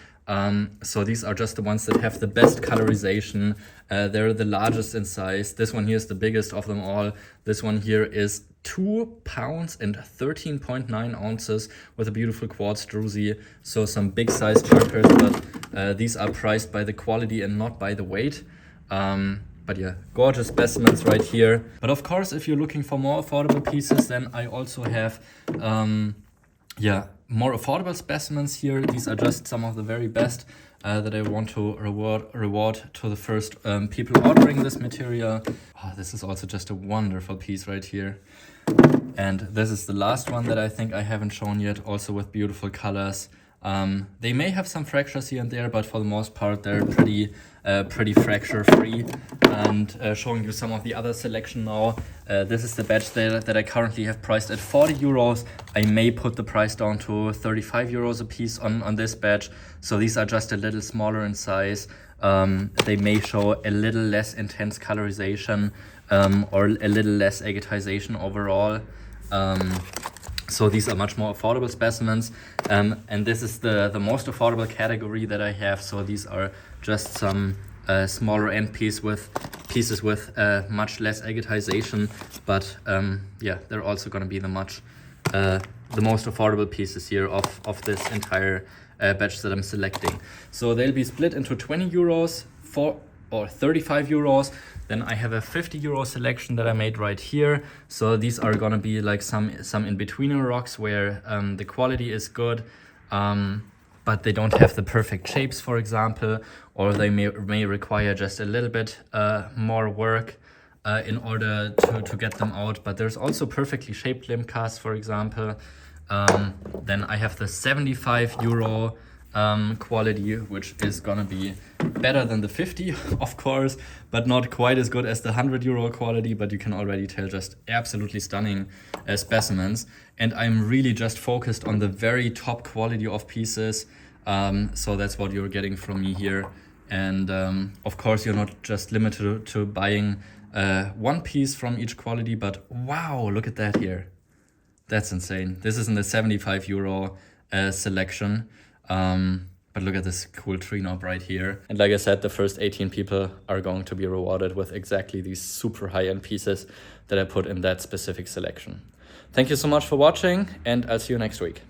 So these are just the ones that have the best colorization. They're the largest in size. This one here is the biggest of them all. This one here is 2 pounds and 13.9 ounces with a beautiful quartz druzy. So some big size chunkers, but these are priced by the quality and not by the weight. But yeah, gorgeous specimens right here. But of course, if you're looking for more affordable pieces, then I also have more affordable specimens here. These are just some of the very best that I want to reward to the first people ordering this material. Oh, this is also just a wonderful piece right here. And this is the last one that I think I haven't shown yet, also with beautiful colors. They may have some fractures here and there, but for the most part they're pretty fracture free. And showing you some of the other selection now. This is the batch that I currently have priced at 40 euros. I may put the price down to 35 euros a piece on this batch. So these are just a little smaller in size. They may show a little less intense colorization or a little less agatization overall. So these are much more affordable specimens, and this is the most affordable category that I have. So these are just some smaller end pieces with much less agatization, but yeah, they're also going to be the most affordable pieces here of this entire batch that I'm selecting. So they'll be split into 20 euros or 35 euros. Then I have a 50 euro selection that I made right here. So these are gonna be like some in-betweener rocks where the quality is good, but they don't have the perfect shapes, for example, or they may require just a little bit more work in order to get them out. But there's also perfectly shaped limb casts, for example. Then I have the 75 euro quality, which is gonna be better than the 50, of course, but not quite as good as the 100 euro quality. But you can already tell, just absolutely stunning specimens. And I'm really just focused on the very top quality of pieces. So that's what you're getting from me here. And of course, you're not just limited to buying one piece from each quality, but wow, look at that here. That's insane. This is in the 75 euro selection. But look at this cool tree knob right here. And like I said, the first 18 people are going to be rewarded with exactly these super high-end pieces that I put in that specific selection. Thank you so much for watching, and I'll see you next week.